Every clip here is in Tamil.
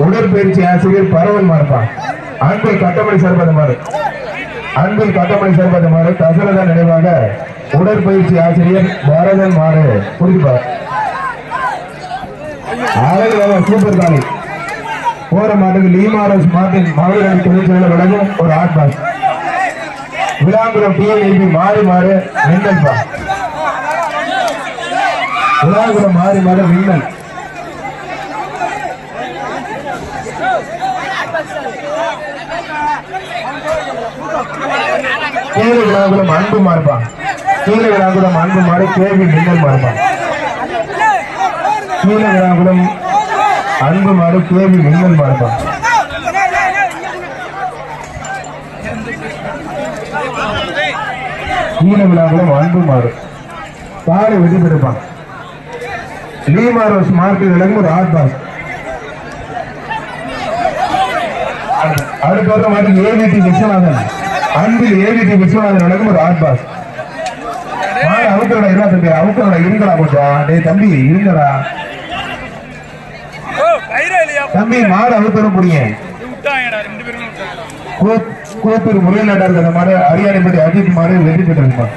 உடற்பயிற்சி ஆசிரியர் பரவல் மாறுப்பான். அன்பில் கட்டமணி சேர்ப்பதுமாறு தசரத நினைவாக உடற்பயிற்சி ஆசிரியர் பரதன் மாறு புரிப்பார். சூப்பர் காலி போற மாட்டுக்கு லீமாரஸ் மாட்டின் மகளிர் அணி தொழிற்சாலை வழங்கும் ஒரு ஆட் பாஸ். விளாங்குளம் டிஎல்பி மாறி மாறு மின்னல் பா. விளாங்குளம் மாறி மாறு மின்னல். கீழே விளாங்குளம் அன்பு மாறுப்பான். கீழே விளாங்குளம் அன்பு மாறு கேள்வி மின்னல் மாறுப்பான். கீழே விளாங்குளம் அன்பு மாறு கேள்வி மின்னல் மாறுப்பான். கீழே விளாங்குளம் அன்பு மாறு காலை வெற்றி பெறுப்பான். லீமாரோஸ் மார்க்கில் விளங்கும் ஒரு ஆட் பாஸ். அடுத்த மாதிரி ஏவிடி விஸ்வநாதன் அன்பில் ஏவிடி விஸ்வநாதன் விளங்கும் ஒரு ஆட் பாஸ். அவுக்கடா இருந்தா தம்பி, அவுக்கடா இருங்கடா கொஞ்சம். டே தம்பி இருங்கடா தம்பி, மாடு அவுத்தரும் புடிங்க. கோப்பூர் முறைநாட்டா இருக்கிற மாதிரி அரியானைப்பட்டி அஜித் மாடு வெற்றி பெற்றிருப்பான்.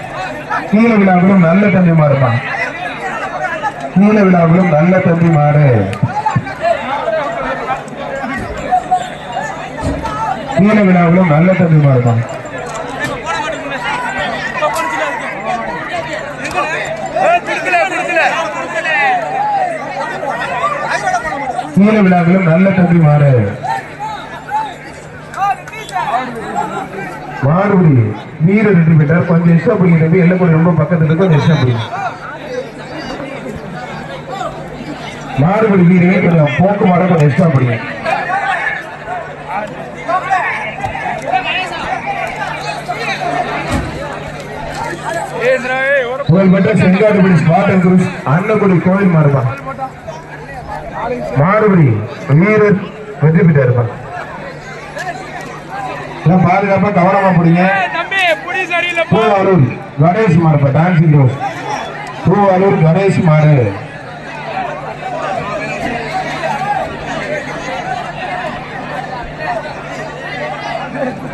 கீழ விழாக்களும் நல்ல தம்பி மாறுப்பான். கீழ விழாக்களும் நல்ல தம்பி மாடு. கீழ விழாக்களும் நல்ல தம்பி மாறுப்பான். கீழ விழாக்களும் நல்ல தம்பி மாறு. மாறுபடி வீரர் வெற்றி பெற்றார். கொஞ்சம் எக்ஸ்ட்ரா பிடிங்க தம்பி, எல்லாம் ரொம்ப பக்கத்துல இருக்கு, கொஞ்சம் எக்ஸ்ட்ரா பிடிங்க. மாறுபடி வீரர்கள் கொஞ்சம் போக்கு மாற கொஞ்சம் எக்ஸ்ட்ரா பிடிங்க. புகழ்பெற்ற செங்காடுபடி ஸ்பாட்டன் குரூஸ் அன்னக்குடி கோவில் மாறுபான். மாறுபடி வீரர் வெற்றி பெற்றார். பாதுகாப்பா கவனமா பிடிங்க. பூவாலூர் கணேஷ் மாறுப்பா. டான்சிங் ரோஸ் பூவாலூர் கணேஷ் மாறு.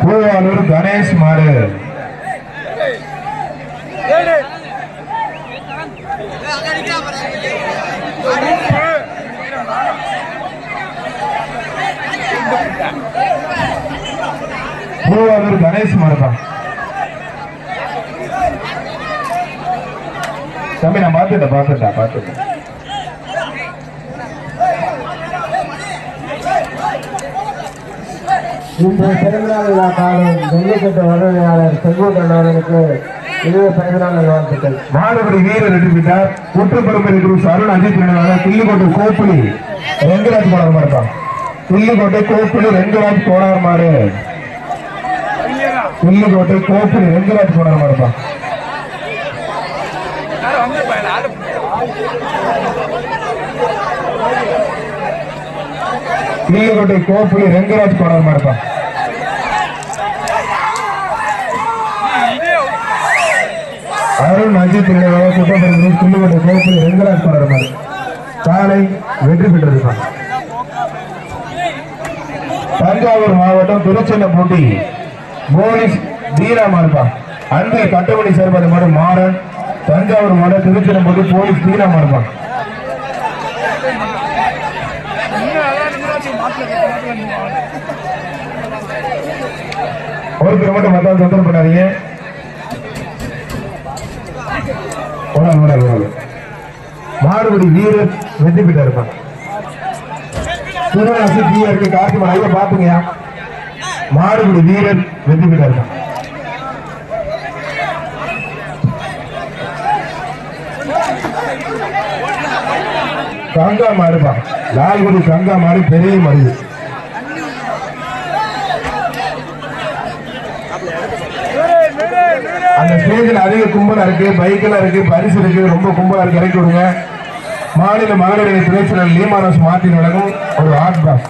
பூவாலூர் கணேஷ் மாறு. பூவாலூர் கணேஷ் மாறுதான். தம்பி நான் பார்த்துட்டேன். இன்று பிறந்தநாள் விழா காலம் ஜல்லிக்கட்டு வருகையாளர் செங்கோட்டன் அவர்களுக்கு இனிய பிறந்தநாள் வாழ்த்துக்கள். மாடுபடி வீரர் வெற்றி பெற்றார். குற்றப்பெருமை குரூஸ் அருண் அஜித் நினைவாக கிள்ளிக்கோட்டை கோப்புலி ரெங்கராஜ் கோடார் மாறுப்பான். கிள்ளிக்கோட்டை கோப்புலி ரெங்கராஜ் கோடார் மாறு. கிள்ளிக்கோட்டை கோப்புலி ரெங்கராஜ் கோடார் மாறுப்பான். கிள்ளிக்கோட்டை கோப்புலி ரெங்கராஜ் கோடார் மாறுப்பான். அருண் அஜித் நினைவாக குற்றப்பெருமை கிள்ளிக்கோட்டை கோப்புலி ரெங்கராஜ் கோடார் மாறு காலை வெற்றி பெற்றிருப்பான். தஞ்சாவூர் மாவட்டம் திருச்சென்னப்பட்டி போலீஸ் தீரா மாறுப்பான். அன்பில் கட்டமணி சேர்ப்பது மாதிரி மாறன். தஞ்சாவூர் மாவட்டம் திருச்சென்னப்பட்டி போலீஸ் தீரா மாறுப்பான். ஒருத்தர் மட்டும் மத்தால் தொந்தரவு பண்ணாதீங்க. மாடுபடி வீரர் வெற்றி பெற்று இருப்பான். கார்த்திமன் பாத்துங்க. மாடுபடி வீரர் வெற்றி பெற்று இருப்பான். கங்கா மாடுப்பான். லால்குடி கங்கா மாடு பெரிய மருது. அந்த ஸ்டேஜில் அதிக கும்பலா இருக்கு, பைக்கெல்லாம் இருக்கு, பரிசு இருக்கு, ரொம்ப கும்பலா இருக்கு. இறக்கி விடுங்க. மாநில மகளிர் துணைச்சல் லீமாரோஸ் மார்ட்டின் வழங்கும் ஒரு ஆட் பாஸ்.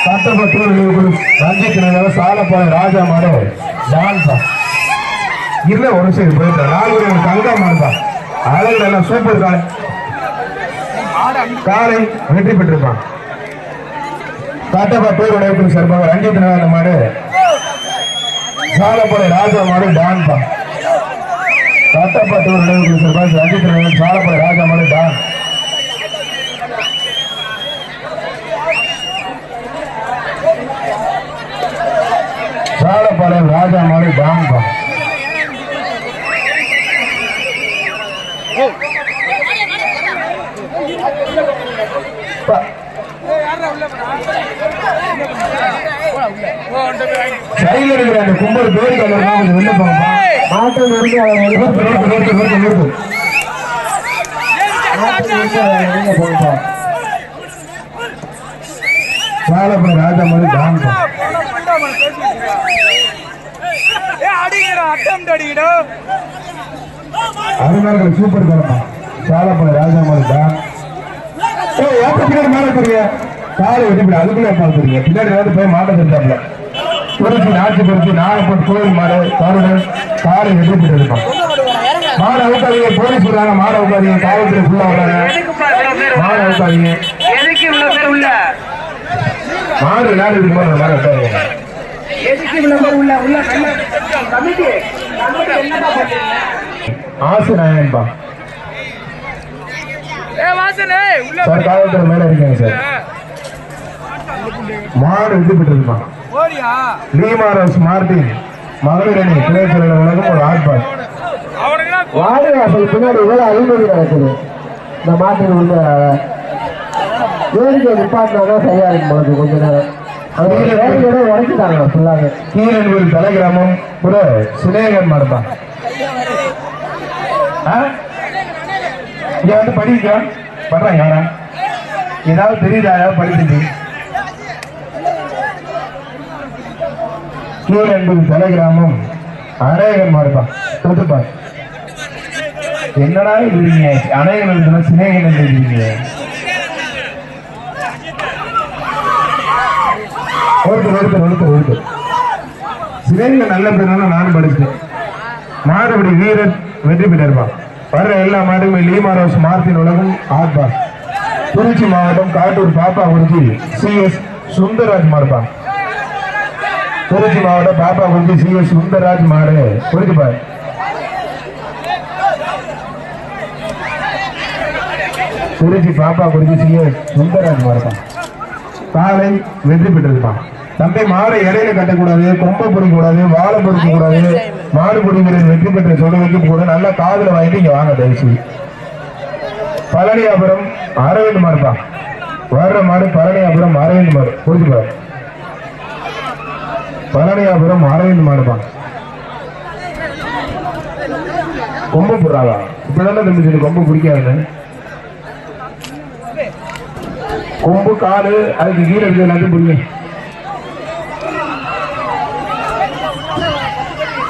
சட்டப்பட்டூர் ரஞ்சித் சாலப்பாளையம் ராஜா மாடு டான்ஸா இல்ல ஒரு சைடு போயிட்டு லால்குடி கங்கா மாடுதான். அழகு நல்லா சூப்பர் காலை. காலை வெற்றி பெற்றிருப்பான். காட்டப்பட்டூர் உடையத்தில் சார்பாக ரஞ்சித் நாராயண மாடு, சாலப்படை ராஜா மாடு டான் பா. காட்டப்பட்டூர் உடையத்தில் சார்பாக ரஞ்சித் நாராயணன், சாலப்படை ராஜா மாடு டான். சாலப்படை ராஜா மாடு டான் பா. கும்பல் பேரு வெளில போங்கப்பா. சாலப்படை ராஜா மாதிரி டான் அருமையாக சூப்பர் கலப்பா. சாலப்படை ராஜா மாதிரி டான். பின்னாடி மாட போறீங்க, காலை வெட்டி அதுக்குள்ள பாத்துறீங்க. பின்னாடி வந்து போய் மாட்ட தெரிஞ்சாப்ல குறிச்சி நாட்டு குறிச்சி நாகப்பட்டு கோயில் மாடு கருடன் காலை வெட்டி போட்டு இருப்பான். மாடு அவுக்காதீங்க, போலீஸ் சொல்றாங்க. மாடு அவுக்காதீங்க, காவல்துறை ஃபுல்லா வராங்க. மாடு அவுக்காதீங்க. மாடு விளையாடு இருக்கு போது மாடு அவுக்காதீங்க. ஆசை நாயன்பா சார், காவல்துறை மேல இருக்கீங்க சார். மாடு விட்டு பெற்றிருப்பான். லீமாரோஸ் மார்டின் மகளிர் அணி திரைச்சல உலகம் ஒரு ஆட்பாடு. வாடகை வாசல் பின்னாடி அழிமொழி நடக்குது. இந்த மாட்டின் உள்ள வேடிக்கை நிப்பாட்டினாதான் சரியா இருக்கும். கொஞ்ச நேரம் உடைச்சிட்டாங்க ஃபுல்லாக. கீழன்பூர் தலைகிராமம் கூட சுனேகன் மாடுதான். இங்க வந்து படிக்க பண்றாங்க யாரா? ஏதாவது தெரியுதா? ஏதாவது படிச்சுட்டு கீழன்பூர் தலைகிராமம் அநேகன் மாடுதான். தொட்டுப்பார் என்னடா இருக்கீங்க? அநேகன் எழுதுனா சினேகன் எழுதிருக்கீங்க. ஒருத்தர் சினேகன் நல்ல பேர் நானும் படிச்சுட்டேன். மாடுபடி வீரர் வெற்றி பெற்றிருப்பான். வர்ற எல்லா மாடுமே லீமாரோஸ் மார்டின் உலகம் ஆட்பா. திருச்சி மாவட்டம் காட்டூர் பாப்பா குறிச்சி CS சுந்தரராஜ் மாடுப்பான். திருச்சி மாவட்டம் பாப்பா குறிச்சி CS சுந்தரராஜ் மாடு குறிச்சிப்பார். திருச்சி பாப்பா குறிச்சி CS சுந்தரராஜ் மாடுப்பான். காலை வெற்றி பெற்றிருப்பான். தம்பி மாடு இடையில கட்டக்கூடாது, கொம்பை பொறிக்கூடாது, வாழை பொறிக்க கூடாது. மாடு பொறிக்கிறேன் வெற்றி பெற்ற சொல்ல வைக்க கூட நல்லா காதுல வாங்கிட்டு இங்க வாங்க தயவுசி. பழனியாபுரம் அரவிந்த் மாடுப்பா. வர்ற மாடு பழனியாபுரம் அரவிந்த் மாடு புரிஞ்சுப்பாரு. பழனியாபுரம் அரவிந்த் மாடுப்பா. கொம்பு போடுறாங்க இப்பதானே தம்பி சொல்லி கொம்பு பிடிக்காதுன்னு. கொம்பு காலு அதுக்கு கீழே இருக்கு எல்லாத்தையும் பிடிக்கும்.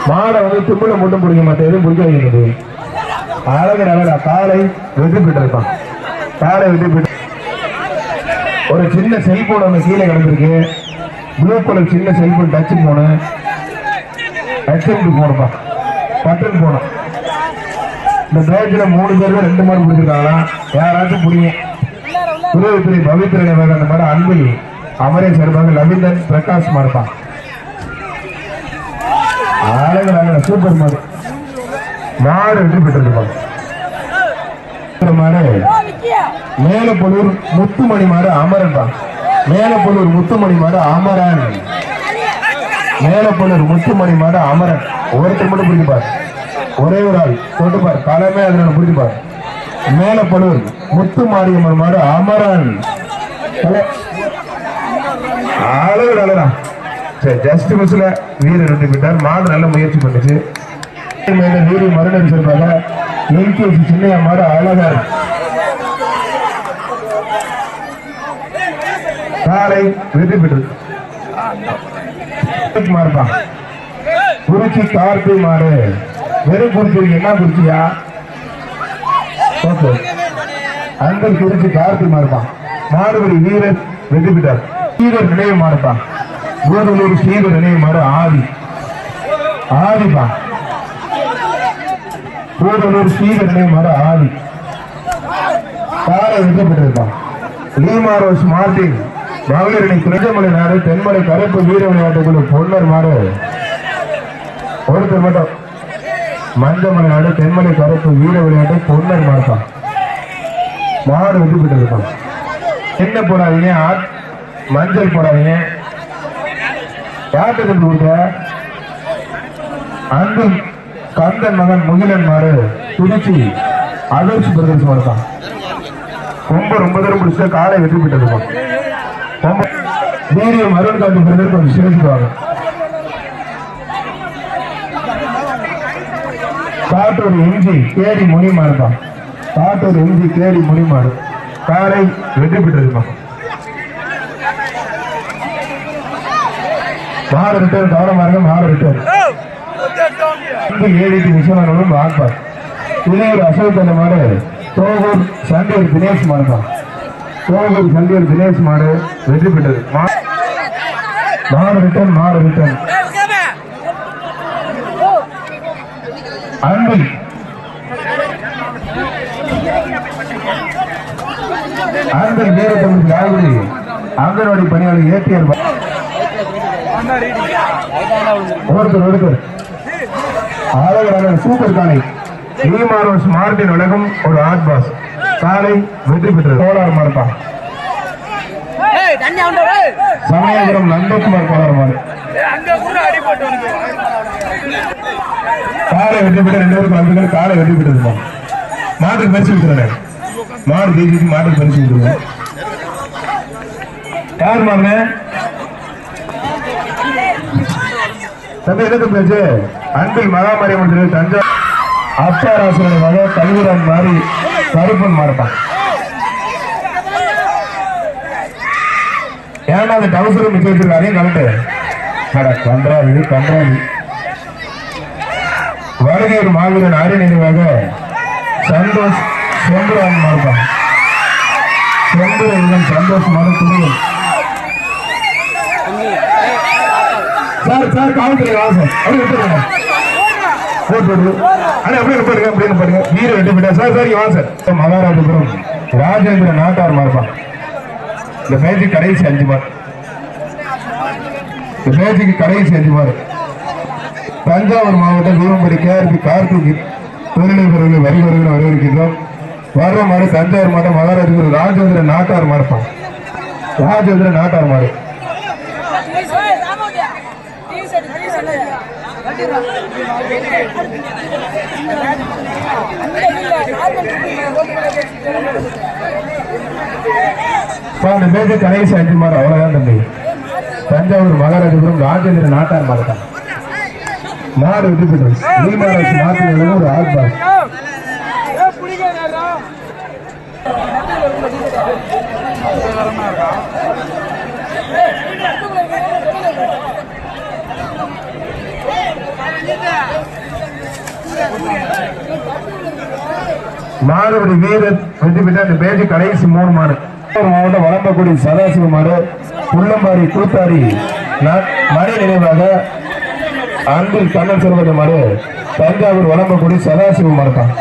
மாடை வந்து தும்பில மட்டும் பிடிக்க மாட்டேன், எதுவும் பிடிக்காது. அழகு அழகா காலை வெற்றி பெற்றிருப்பான். காலை வெற்றி பெற்று ஒரு சின்ன செல்போன் ஒன்று கீழே கிடந்திருக்கு. ப்ளூ கலர் சின்ன செல்போன் டச் போனு போனப்பா பட்டன் போனோம். இந்த பேட்சில் 3 பேர் 2 மாடு பிடிச்சிருக்காங்களா? யாராச்சும் பிடிங்க. புதுவை பவித்திரனை அந்த மாதிரி அன்பில் அமரே சார்பாக லவிந்தன் பிரகாஷ் மாடுப்பான். அழகு சூப்பர் மாடு. மாடு வெற்றி பெற்றிருப்பாங்க. மாடு மேலப்பொலூர் முத்துமணி மாடு அமரன் தான். மேலப்பொலூர் முத்துமணி மாடு அமரன். மேலப்பொலூர் முத்துமணி மாடு அமரன். ஒருத்தர் மட்டும் பிடிப்பார், ஒரே ஒரு ஆள் தொட்டுப்பார், காலமே அதனால பிடிப்பார். மேலப்பொலூர் முத்து மாரியம்மன் மாடு அமரன். அழகு அழகா ஜஸ்ட் மிஸ்ல வீரர் வெற்றி பெற்றார். மாடு நல்ல முயற்சி பண்ணுச்சு. வீரர் மறுநடி சொல்றாங்க. LKC சின்னையா மாடு அழகா காலை வெற்றி பெற்றது. மாடுப்பான். குறிச்சி கார்த்தி மாடு. வெறும் குறிச்சி என்ன குறிச்சியா? அந்த குறிச்சி கார்த்தி மாடுப்பான். மாடுபடி வீரர் வெற்றி பெற்றார். வீரர் நினைவு மாடுப்பான். கூடலூர் ஸ்ரீவர் நினைவு மாடு ஆதி. ஆதிப்பா. கூடலூர் ஸ்ரீவர் நினைவு மாடு ஆதி. காலை வெற்றி பெற்றிருக்கான். லீமாரோஸ் மார்டின் மகளிர் அணி திருச்செமலை நாடு தென்மலை கருப்பு வீர விளையாட்டுக்குழு பொன்னர் மாடு ஒருத்தர் மட்டும் மஞ்சமலை நாடு தென்மலை கருப்பு வீர விளையாட்டு பொன்னர் மாடுதான் மாடு வெற்றி பெற்றிருக்கான். என்ன போடாதீங்க, மஞ்சள் போடாதீங்க. யார்கிட்ட கொடுத்த அன்பு கந்தன் மகன் முகிலன் மாடு திருச்சி அதர்ஸ் பிரதர்ஸ் மாடுதான் ரொம்ப தூரம் பிடிச்ச காலை வெற்றி பெற்றிருக்கான். வீரியம் அருண் காந்தி பிரதர் கொஞ்சம் சிரிச்சுக்குவாங்க. காட்டூர் எம்ஜி கேடி முனிமாடு தான். காட்டூர் எம்ஜி கேடி முனிமாடு காலை வெற்றி பெற்றிருக்கான். மாடு ரிட்டர்ன் கவனமாக மாடு ரிட்டர்ன் ஏடிடி விஸ்வநாதனும் ஆட்பார் இளையர் அசோக் அந்த மாடு தோகூர் சண்டியர் தினேஷ் மாடு தான். தோகூர் சண்டியர் தினேஷ் மாடு வெற்றி பெற்றது. மாடு ரிட்டர்ன் அன்பில் வீரத்தமிழ் ராகுடி அங்கன்வாடி பணியாளர் ஏற்றியர் ஒருத்தர் ஆளுநரான சூப்பர் காலை லீமாரோஸ் மார்டின் உலகம் ஒரு ஆட் பாஸ் காலை வெற்றி பெற்றது. கோளாறு மாடுப்பா சமயபுரம் நந்தகுமார் கோளாறு மாடு காலை வெற்றி பெற்ற 2 பேருக்கு வந்து காலை வெற்றி பெற்றது. மாட்டுக்கு பரிசு விட்டுறேன். மாடு ஜெயிச்சு மாட்டுக்கு பரிசு விட்டுருவேன். யார் மாடுங்க தம்பி என்ன பேச்சு? அன்பில் மகாமாரியம்மன் தஞ்சாவூர் அப்பாராசனுடைய மக கல்விரான் மாறி கருப்பன் மாறுப்பான். ஏன்னா அந்த டவுசரும் மிச்சம் வச்சிருக்காரு கலட்டு கன்றாவி வருகையூர் மாவீரன் ஆரிய நினைவாக சந்தோஷ் செம்புரான் மாறுப்பான். செம்புரன் சந்தோஷ் மாறு சார் காவல்துறை வாசம் அப்படி விட்டுருங்க. பாருங்க வீர வெட்டி விட்டா சார் வாசம் மகாராஜபுரம் ராஜேந்திர நாட்டார் மாறுப்பான். இந்த பேஜுக்கு கடைசி 5 மாடு. இந்த பேஜுக்கு கடைசி 5 மாடு. தஞ்சாவூர் மாவட்டம் வீரம்படி கேஆர்பி கார்த்திக் தொழிலதிபர்கள் வருகிறவர்கள் வரவேற்கின்றோம். வர்ற மாடு தஞ்சாவூர் மாவட்டம் மகாராஜபுரம் ராஜேந்திர நாட்டார் மாறுப்பான். ராஜேந்திர நாட்டார் மாடு கடைசி 5 மாடு. அவ்வளவுதான் தம்பி. தஞ்சாவூர் மகாராஜபுரம் ராஜேந்திர நாட்டார் மாடு தான் மாடு வெற்றி பெற்றது. நீமாராஜ் மாட்டு ஒரு ஆட்பாஸ் மாடுபடி வீரர் வெற்றி பெற்ற அந்த பேஜ் கடைசி 3 மாடு. மாவட்டம் வளம்பக்குடி சதாசிவ மாடு புள்ளம்பாரி கூத்தாரி மணி நினைவாக அன்பில் கண்ணன் செல்வத மாடு தஞ்சாவூர் வளம்பக்குடி சதாசிவ மாடுதான்.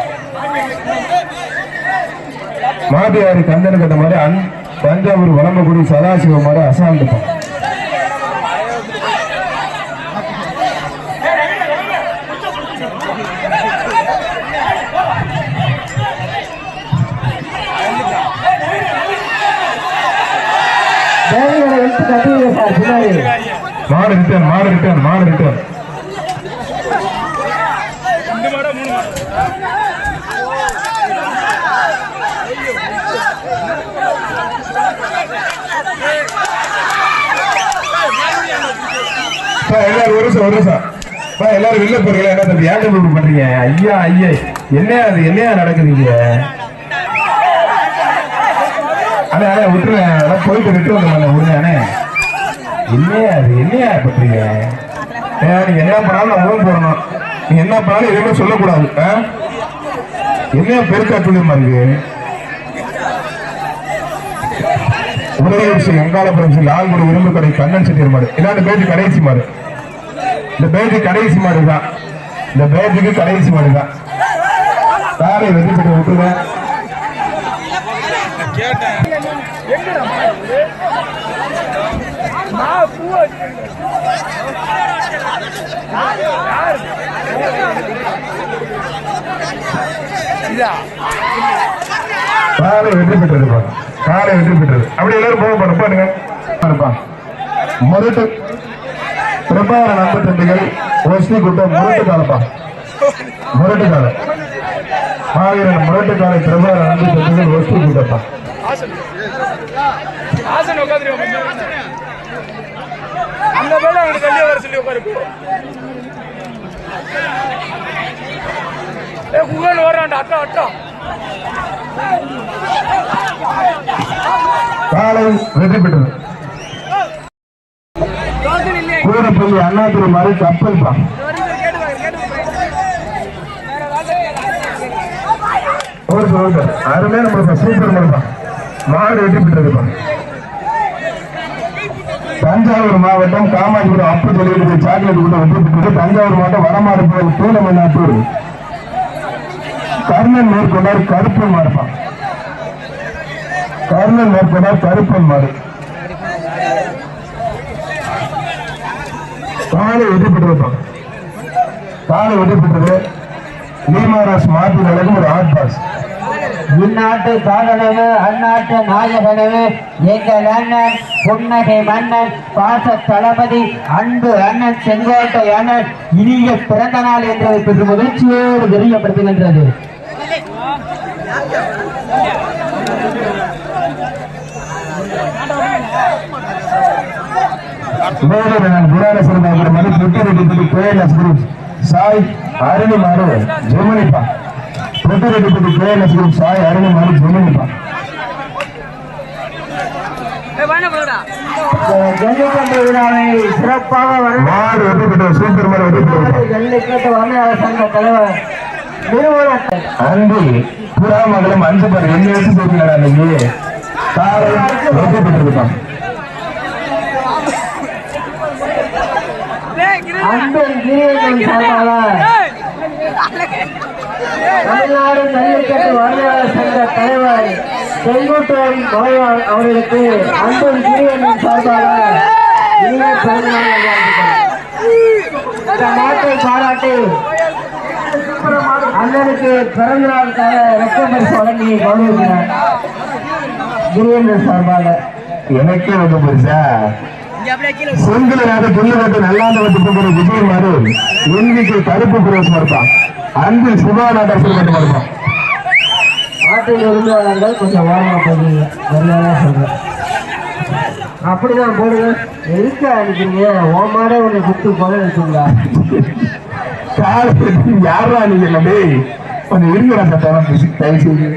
மாட்டியாரி கந்தன் கட்ட மாடு தஞ்சாவூர் வளம்பக்குடி சதாசிவ மாடு அசாந்துப்பான். மாடு ரிட்டர்ன் எல்லாரும் ஒரு எல்லாரும் வெளில போறீங்களா? என்ன தம்பி ஏன் பண்றீங்க? ஐயா என்னையா நடக்குதுங்க? அண்ணே விட்டுருங்க, போயிட்டு ரிட்டர்ன் வந்து விடுங்க. என்னையா பண்றீங்க? நீங்க என்ன பண்ணாலும் நான் உடம்பு போடணும். நீங்க என்ன பண்ணாலும் எதுவுமே சொல்லக்கூடாது. என்னையா பெருக்கா துணியமா இருக்கு? உதயசி வெங்காளபுரம் லால்குடி இரும்பு கடை கண்ணன் செட்டியர் மாடு. இதான் இந்த பேஜ் கடைசி மாடு. இந்த பேஜ் கடைசி மாடு தான். இந்த பேஜுக்கு கடைசி மாடு தான். காலை வெற்றி பெற்று விட்டுருவேன். காலை வெற்றி பெற்றது, காலை வெற்றி பெற்றது. அப்படி எல்லாரும் போக பாருங்க. முரட்டு பிரபார நம்ப தம்பிகள் ஓஸ்தி கூட்டம் முரட்டு காலப்பா, முரட்டு காலை ஆயிரம் முரட்டு காலை பிரபார நம்ப தம்பிகள் ஓஸ்தி கூட்டப்பா. அந்த பேர் அவனுக்கு கல்யாணம் வர சொல்லி உட்காரு. குகன் வர்றான்டா, அட்டா அட்டா. காலை வெற்றி பெற்றது. கூடப்பள்ளி அண்ணாதுரை மாதிரி கப்பல் பா. அருமையான முறைப்பா, சூப்பர் முறைப்பா. மாடு வெற்றி பெற்றதுப்பா. தஞ்சாவூர் மாவட்டம் காமாட்சிபுரம் அப்பு தொழிலுக்கு சாக்லேட் கூட வெற்றி பெற்றது. தஞ்சாவூர் மாவட்டம் வடமாடு தூளமன்னாத்தூர் கர்ணன் மேற்கொண்டார் கருப்பன் மாடுப்பா. கர்ணன் மேற்கொண்டார் கருப்பன் மாடு. காலை வெற்றி பெற்றது, காலை வெற்றி பெற்றது. நீமாராஸ் மாட்டின் அழகும் ஒரு ஆட் பாஸ். இந்நாட்டு காதலவு அந்நாட்டு நாயகனவு எங்கள் அண்ணன் புன்னகை மன்னன் பாச தளபதி அன்பு அண்ணன் செங்கோட்டை அண்ணன் இனிய பிறந்த நாள் என்பதை பெற்று மகிழ்ச்சியோடு தெரியப்படுத்துகின்றது. சாய் அருணி மாடு ஜெர்மனிப்பா. பொட்டுரெட்டிப்பட்டி கேஎல்எஸ் குரூப் சாய் அருணி மாடு ஜெர்மனிப்பா. ஜல்லிக்கட்டு விழாவை சிறப்பாக மாடு வெற்றி பெற்ற சூப்பர் மாடு வெற்றி பெற்ற ஜல்லிக்கட்டு வர்ணாளர் சங்க தலைவர் நிறுவனர் அன்பு புறாமங்கலம் அஞ்சு பேர் என்ன வச்சு போட்டீங்களா அன்னைக்கு காலை வெற்றி பெற்றிருப்பான். அன்பன் கிரியைகள் சார்பாக தமிழ்நாடு ஜல்லிக்கட்டு வர்ணாளர் சங்க தலைவர் செங்கோட்டையன் மலையாள் அவர்களுக்கு அன்பன் கிரியைகள் சார்பாக இனிய பிறந்தநாள் இந்த நாட்டை பாராட்டி அண்ணனுக்கு பிறந்த நாளுக்காக ரத்த பரிசு வழங்கி கௌரவிக்கிறார் கிரியேந்திரன் சார்பாக. எனக்கே ரொம்ப பரிசா சொந்தலாக புல்லகட்டு நல்லாண்டவத்து போகிற விஜய் மாறு எண்ணிக்கை கருப்பு புரோஸ் மறுப்பான். அன்பில் சுபா நாட்டாசர் மட்டும் மறுப்பான். நாட்டில் உரிமையாளர்கள் கொஞ்சம் ஓரமாக போடுங்க, மரியாதை சொல்றேன். அப்படிதான் போடுங்க. எதுக்கு அனுப்பிங்க? ஓமாடே உன்னை குத்து கொலை வச்சுங்களா? யாரா நீங்க இல்லே கொஞ்சம் இருங்கடா சட்டம் தயவு செய்து.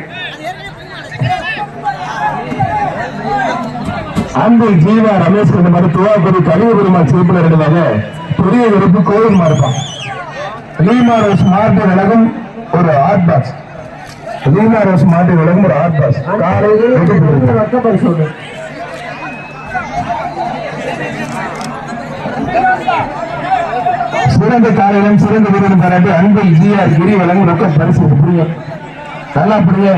அன்பு ஜீவா ரமேஷ் கொண்ட மாதிரி துவாக்குடி கழிவு பெருமாள் சிறப்பில் இருந்ததாக பெரிய விருப்பு கோவில் மாறுப்பான். லீமாரோஸ் மாட்டு விலகும் ஒரு ஆர்ட் பாக்ஸ். லீமாரோஸ் மாட்டு விலகும் ஒரு ஆர்ட் பாக்ஸ். ரத்த பரிசு சிறந்த காலையிலும் சிறந்த வீரரும் பாராட்டி அன்பில் ஜிஆர் கிரி வழங்கும் ரொக்க பரிசு. புரியும் நல்லா புரிய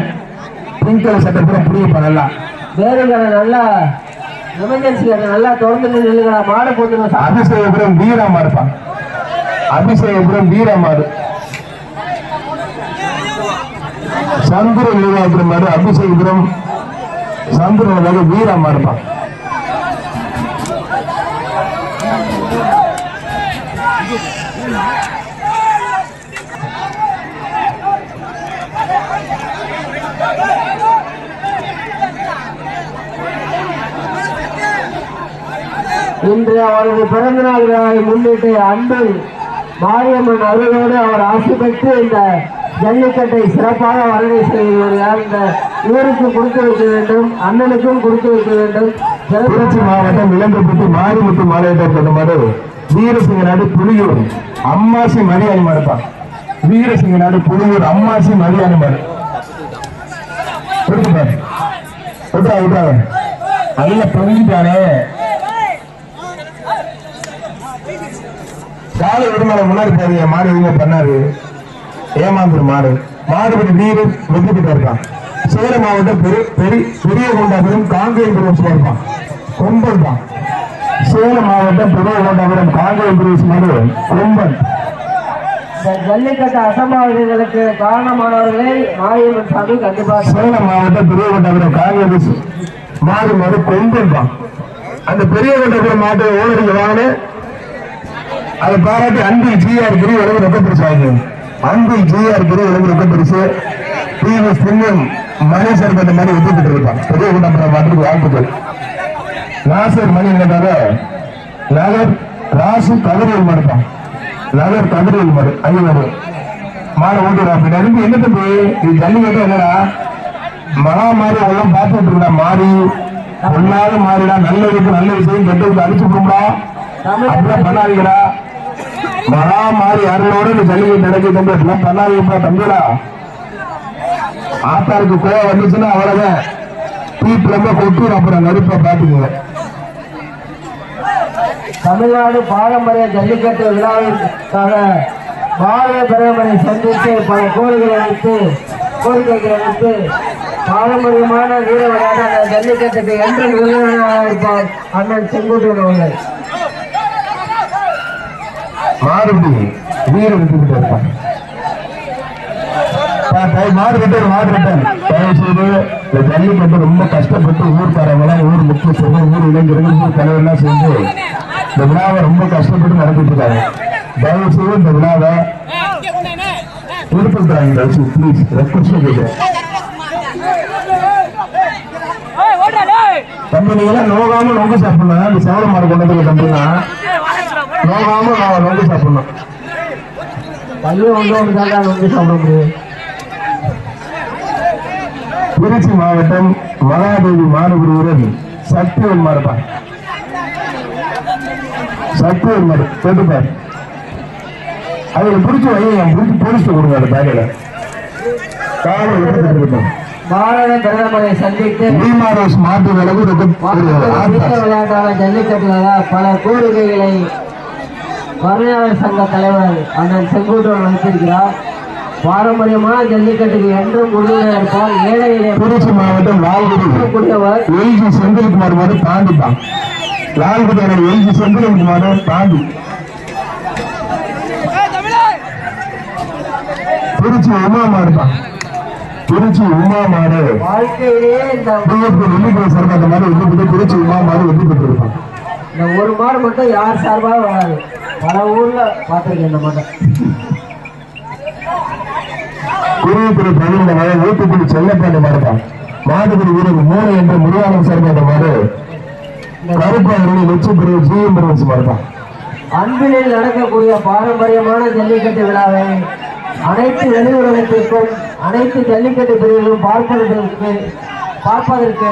பிங்க் கலர் சட்டப்புறம் புரியுப்பா. நல்லா வேறுகளை நல்லா எமர்ஜென்சி நல்லா தொடர்ந்து மாடு போட்டு அபிஷேகபுரம் வீரா மாடுப்பான். அபிஷேகபுரம் வீரா மாடு. சந்திர நிர்வாகபுரம் மாடு அபிஷேகபுரம் சந்திர வீரா மாடுப்பான். இன்று அவரது பிறந்த நாள் விழாவை முன்னிட்டு அன்பில் மாரியம்மன் அருளோடு அவர் ஆசை பெற்று இந்த ஜல்லிக்கட்டை சிறப்பாக வரவேற்பு செய்கிறார். இந்த இவருக்கு கொடுத்து வைக்க வேண்டும், அண்ணனுக்கும் கொடுத்து வைக்க வேண்டும். திருச்சி மாவட்டம் இளம்பப்பட்டி மாரிமுத்து மாலையிட்டார் கொண்டமாடு வீரசிங்க நாடு புலியூர் அம்மாசி மரியாதை மாடுப்பான். வீரசிங்க நாடு புலியூர் அம்மாசி மரியாதை மாடு. நல்ல பொங்கிட்டானே. காலை விடுமலை முன்னாடி போறீங்க மாடு இவங்க பண்ணாரு ஏமாந்துரு மாடு. மாடுபடி வீரர் வெற்றி பெற்று இருக்கான். சேலம் மாவட்டம் பெரிய கொண்டாபுரம் காங்கேயம் பிரதேசம் இருப்பான் கொம்பன் தான். சேலம் மாவட்டம் பெரிய கொண்டாபுரம் காங்கேயம் பிரதேசம் கொம்பன். இந்த ஜல்லிக்கட்டு அசம்பாவிதங்களுக்கு காரணமானவர்களை மாரியம்மன் சாமி கண்டிப்பாக. சேலம் மாவட்டம் பெரிய கொண்டாபுரம் காங்கேயம் மாடு கொம்பன் தான். அந்த பெரிய கொண்டாபுரம் மாட்டை ஓனருக்கு வாங்க அதை பாராட்டி அன்பில் ஜிஆர் கிரி உலக ரொக்க பரிசு வாங்க. அன்பில் ஜிஆர் கிரி உலக ரொக்க பரிசு டிவி சின்னம் மணி சர்பந்த மாதிரி விட்டுட்டு இருப்பான். பெரிய கொண்டாபுரம் மாட்டுக்கு வாழ்த்துக்கள். நாசர் மணி என்னதாக நகர் ராசு கதிரியல் மாடுப்பான். நகர் கதிரியல் மாடு ஐயனாரு மாடை ஓட்டுறா. அப்படி என்ன தம்பி இது ஜல்லிக்கட்டு என்னடா மகா மாறி எல்லாம் பார்த்துட்டு இருந்தா மாறி ஒன்னாவது மாறிடா. நல்லதுக்கு நல்ல விஷயம் கெட்டதுக்கு அடிச்சு போடுறா. அப்படிலாம் பண்ணாதீங்கடா. மகா மாறி யாரோட இந்த ஜல்லிக்கட்டு நடக்குது தம்பி. அப்படிலாம் பண்ணாதீங்கப்பா தம்பிடா. ஆத்தாருக்கு கோவம் வந்துச்சுன்னா அவ்வளவுதான் தீப்பு ரொம்ப கொட்டு. அப்புறம் நெருப்பா பாத்துக்குங்க. தமிழ்நாடு பாரம்பரிய ஜல்லிக்கட்டு விழாவிற்காக பாரத பிரதமரை சந்தித்து பல கோரிக்கைகளை வைத்து பாரம்பரியமான வீர விளையாட்டு அந்த ஜல்லிக்கட்டுக்கு என்று விருந்தினராக இருப்பார் அண்ணன் செங்கோட்டையன் அவர்கள். மாறுபடி வீர விட்டு இருப்பாங்க. மாறுபட்டன் தயவு செய்து இந்த ஜல்லிக்கட்டு ரொம்ப கஷ்டப்பட்டு ஊர்க்காரங்களாம் ஊர் முக்கியத்துவம் ஊர் இளைஞர்கள் ஊர் தலைவர்லாம் சேர்ந்து இந்த விழாவை ரொம்ப கஷ்டப்பட்டு நடத்திட்டு இருக்காங்க. தயவு செய்து இந்த விழாவை விருப்பப்படுறாங்க. பிளீஸ் ரெக்வஸ்ட் கேட்கிறேன். தம்பி நீங்க நோகாம நொங்கு சாப்பிடணும். இந்த சேவல மாடு கொண்டதுக்கு தம்பினா நோகாம நொங்கு சாப்பிடணும். பையன் ஒன்றுக்காக நொங்கு சாப்பிட முடியும். திருச்சி மாவட்டம் மகாதேவி மாடுபிடி வீரர் சக்திவன் மாடுப்பான். சக்திவன் மாடு கேட்டுப்பார். அதுல பிடிச்ச வையம் பிடிச்சி போலீஸ் கொடுங்க. அந்த பேக்கையில காவல் எடுத்துட்டு பாரத பிரதமரை சந்தித்து மாட்டு விளையாட்டான ஜல்லிக்கட்டுல பல கோரிக்கைகளை வரையாளர் சங்க தலைவர் அண்ணன் செங்கோட்டையன் வைத்திருக்கிறார். பாரம்பரியமான ஜல்லிக்கட்டுக்கு என்றும் உறுதியாக இருப்பார். ஏழை திருச்சி மாவட்டம் லால்குடியவர் எல்ஜி செந்தில்குமார் மாடு தாண்டிப்பான். லால்குடியவர் எல்ஜி செந்தில்குமார் தாண்டி திருச்சி உமா மாடுப்பான். திருச்சி உமா மாடு வாழ்க்கையிலேயே இந்த சர்வந்த மாதிரி வந்து திருச்சி உமா மாடு வெற்றி பெற்றிருப்பான். இந்த ஒரு மாடு மட்டும் யார் சார்பாக வராது. பல ஊர்ல பார்த்திருக்கேன் இந்த மாட்டை. குருவித்துறை பதினொன்று மாடு ஊத்துக்குடி செல்லப்பாண்டி மாடுப்பான். மாடுபிடி வீரர் 3 என்ற முருகானம் சர்வந்த மாடு கருப்பாளர்கள் வெற்றி பெறுவது ஜிஎம் பிரதேச மாடுப்பான். அன்பிலில் நடக்கக்கூடிய பாரம்பரியமான ஜல்லிக்கட்டு விழாவை அனைத்து வெளியுறகத்திற்கும் அனைத்து ஜல்லிக்கட்டு பிரிவுகளும் பார்ப்பதற்கு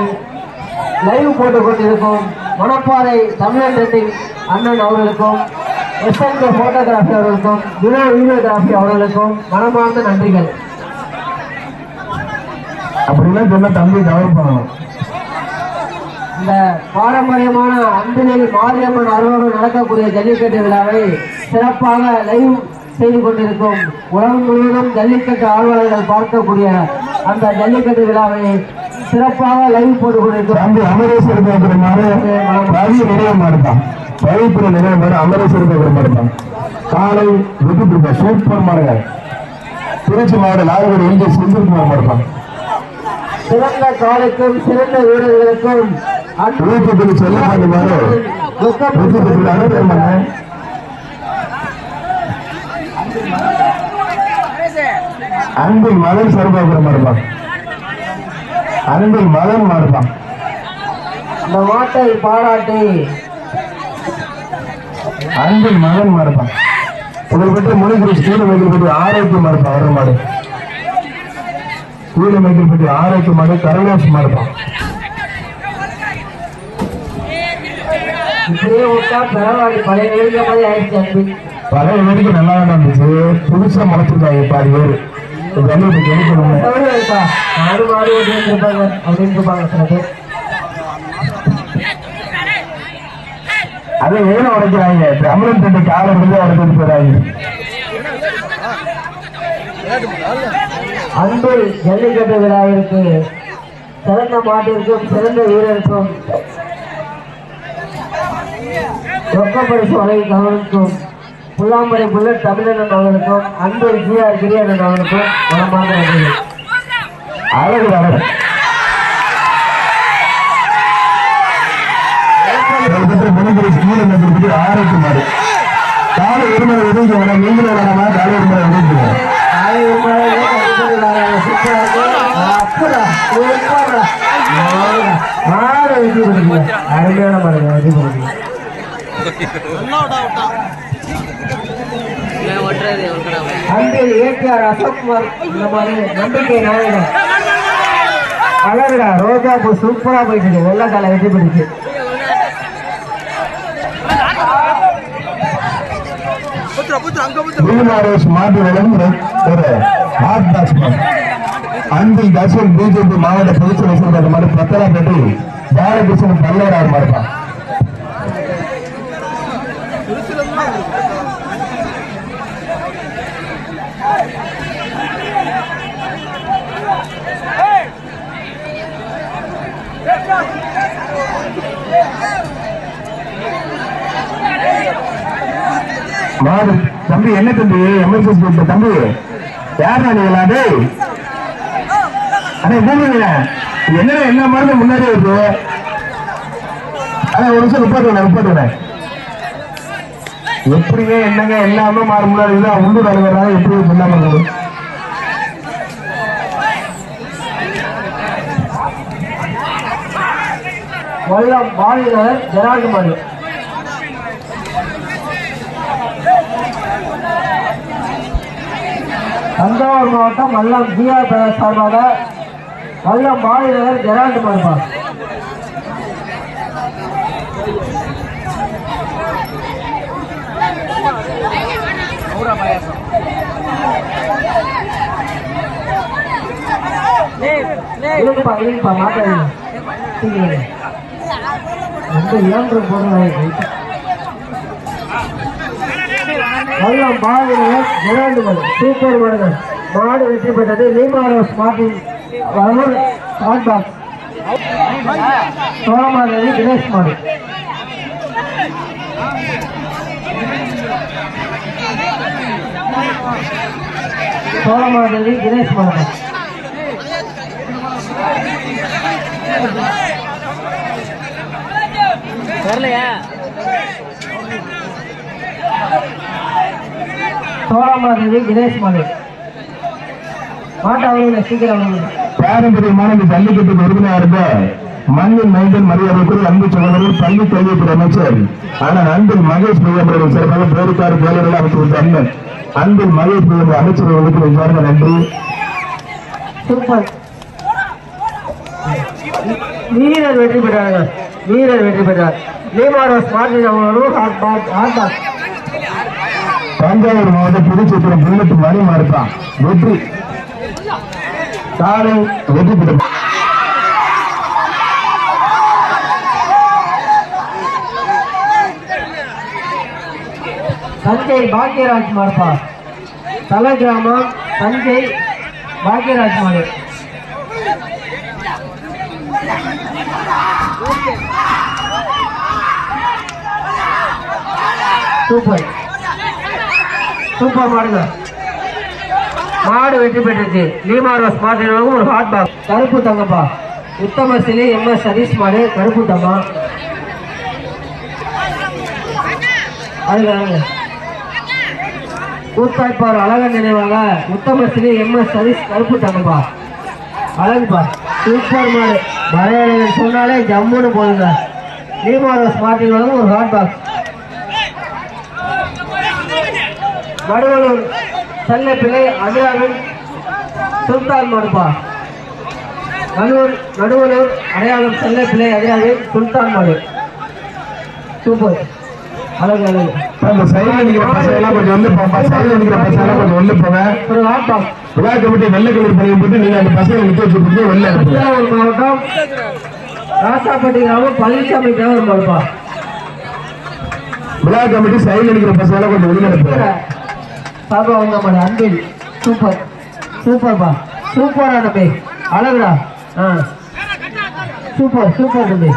லைவ் போட்டுக் கொண்டிருக்கும் மணப்பாறை தமிழன் ரெட்டி அண்ணன் அவர்களுக்கும் SNK போட்டோகிராஃபி அவர்களுக்கும் வீடியோகிராஃபி அவர்களுக்கும் மனமார்ந்த நன்றிகள். அப்படிலாம் சொன்ன தம்பி கவர் பண்ணணும். இந்த பாரம்பரியமான அன்பிலில் மாரியம்மன் அருளோடு நடக்கக்கூடிய ஜல்லிக்கட்டு விழாவை சிறப்பாக லைவ் செய்து கொண்டிருக்கும் உலகம் முழுவதும் ஜல்லிக்கட்டு ஆர்வலர்கள் பார்க்கக்கூடிய அந்த ஜல்லிக்கட்டு விழாவை சிறப்பாக லைவ் போட்டுக் கொண்டிருக்கும் அமரேஸ்வர நிறைய மாடுதான். பழிப்புற நிறைய மாடு அமரேஸ்வர மாடுதான். காலை விட்டு சூப்பர் மாடுங்க. திருச்சி மாவட்ட லால்குடி எல்ஜி செந்தில்குமார் மாடுதான். சிறந்த காலைக்கும் சிறந்த வீரர்களுக்கும் செல்லப்பாண்டி மாடு அன்பில் மகன் சர்வாபுரம் மாடுப்பான். அன்பில் மகன் மாடுப்பான். இந்த மாட்டை பாராட்டி அன்பில் மகன் மாடுப்பான். இதில் பற்றி மொழிகுறி ஸ்ரீலமைக்கில் பற்றி ஆரோக்கியம் மாடுப்பான். வர மாடு ஸ்ரீலமைக்கில் பற்றி ஆரோக்கியம் மாடு கரலாசி மாடுப்பான். இப்படியே விட்டா பரவாயில்ல. பழைய வேடிக்கை மாதிரி ஆயிடுச்சு. அன்பில் பழைய வேடிக்கை நல்லா தான் இருந்துச்சு. புதுசா முளைச்சிருக்காங்க பாதி பேர். மாடு மாடு இருப்பாங்க அப்படின்னு இருப்பாங்க சில பேர். அதை ஏன் உடைக்கிறாங்க? தமிழன் தட்டு காலம் இருந்து உடைச்சிட்டு போறாங்க. அன்பில் ஜல்லிக்கட்டு விழாவிற்கு சிறந்த மாட்டிற்கும் சிறந்த வீரருக்கும் ரொக்கப்பரிசு வழங்கி கவனிக்கும் புல்லாம்பரை புல்லட் தமிழன் அவர்களுக்கும் அன்பில் ஜிஆர் கிரியன் அவர்களுக்கும் மனமாக நன்றி. அழகு அழகு ஆரோக்கியம் மாடு காலை உரிமை உதவி வர நீங்களே வேணாமா காலை உரிமை உதவி அருமையான மாடுங்க வெற்றி கொடுங்க. அன்பில் ஏகேஆர் அசோக்குமார் இந்த மாதிரி நம்பிக்கை நாயகன் அழகுடா ரோஜா பூ சூப்பரா போயிட்டு இருக்கு. வெள்ளக்கால வெற்றி பிடிச்சு அன்பில் தர்ஷன் பிஜேபி மாவட்ட பொதுச் செயலாளர் மாதிரி பத்தலாப்பட்டி பாலகிருஷ்ணன் பல்லவராக மாறுப்பான். மாடு தம்பி என்ன தம்பி எம்எஸ்எஸ் தம்பி யார் நீங்களா டேய் அண்ணா என்ன என்ன மருந்து முன்னாடி இருக்கு. ஆனா ஒரு நிமிஷம் நிப்பாட்டுவேன் எப்படிங்க என்னங்க எல்லாமே மாறு முன்னாடி உள்ளூர் அலுவலராக எப்படி சொல்லாம இருக்குது. வல்லம் பாலினர் ஜெரால்டு மாடு தஞ்சாவூர் மாவட்டம் வல்லம் ஜிஆர் பிரதேஷ் சார்பாக வல்லம் பாலினர் ஜெரால்டு மாடுப்பா. இல்லப்பா மாட்டாங்க ரொம்ப இளம்பு போடுறாங்க. வல்லம் பாலினர் ஜெரால்டு மாடு சூப்பர் மாடுகள். மாடு வெற்றி பெற்றது லீமாரோஸ் மாட்டின் சோழமாதேவி தினேஷ் மாடு. சோழமாதேவி தினேஷ் மாடு வரலையா? சோழமாதேவி தினேஷ் மாடு மாட்டாளர்கள் சீக்கிரம் பாரம்பரியமான இந்த ஜல்லிக்கட்டுக்கு உறுப்பினராக மண்ணின் மைந்தன் மரியாதைக்குள் அன்பு சகோதரர் பள்ளி கல்வித்துறை அமைச்சர் ஆனால் அன்பில் மகேஷ் பிரியம்பர்கள் சிறப்பாக பேருக்கார வேலைகள் அமைத்து வந்த அண்ணன் அன்பில் மகேஷ் பிரியம் அமைச்சர்களுக்கு நெஞ்சார்ந்த நன்றி. சூப்பர் வீரர் வெற்றி பெற்றார்கள். வீரர் வெற்றி பெற்றார். லீமாரோஸ் மார்டின் அவர்களோடு தஞ்சாவூர் மாவட்டம் புதுச்சேத்திரம் புல்லட்டு மணி மாறுப்பான் வெற்றி காலை வெற்றி பெற்ற தஞ்சை பாக்கியராஜ் மாடுப்பா. தலை கிராமம் தஞ்சை பாக்கியராஜ் மாடு. சூப்பர் சூப்பர் மாடுங்க. மாடு வெற்றி பெற்றுச்சு. லீமாரோஸ் மாட்டினவங்க ஒரு ஹாட் பாக்ஸ் கருப்பு தங்கப்பா. உத்தம சிலை எம்எஸ் சதீஷ் மாடு கருப்பு தம்மா. அதுங்க கூத்தாய்ப்பார் அழகன் நினைவாங்க உத்தம சிலை எம்எஸ் சதீஷ் கருப்பு தங்கப்பா. அழகுப்பா சூப்பர் மாடு. மலையாளிகள் சொன்னாலே ஜம்முன்னு போடுங்க. லீமாரோஸ் மாட்டினவங்க ஒரு ஹாட் பாக்ஸ். நடுவலூர் செல்ல பிள்ளை அடையாளம் சுல்தான் மாடுப்பா. நடுவலூர் அடையாளம் செல்ல பிள்ளை அடையாளம் சுல்தான் மாடு. சூப்பர் அழகு அழகு. சைடுல நிக்கிற பசங்க எல்லாம் கொஞ்சம் வந்து போங்க. சைடுல நிக்கிற பசங்க எல்லாம் கொஞ்சம் வெளில போங்க. ஒரு ஹாட் பாக்ஸ் விழா கமிட்டி வெள்ளை கலர் பணியை போட்டு நீங்க அந்த பசங்க நிக்க வச்சுட்டு வெளில தஞ்சாவூர் மாவட்டம் ராசாப்பட்டி கிராமம் பழனிசாமி தேவர் மாடுப்பா. விழா கமிட்டி சைடுல நிக்கிற பசங்க எல்லாம் கொஞ்சம் வெளில போங்க. சாபா வந்த மாடு அன்பில் சூப்பர் சூப்பர்ப்பா சூப்பரா தம்பி, அழகுடா. சூப்பர் சூப்பர் தம்பி,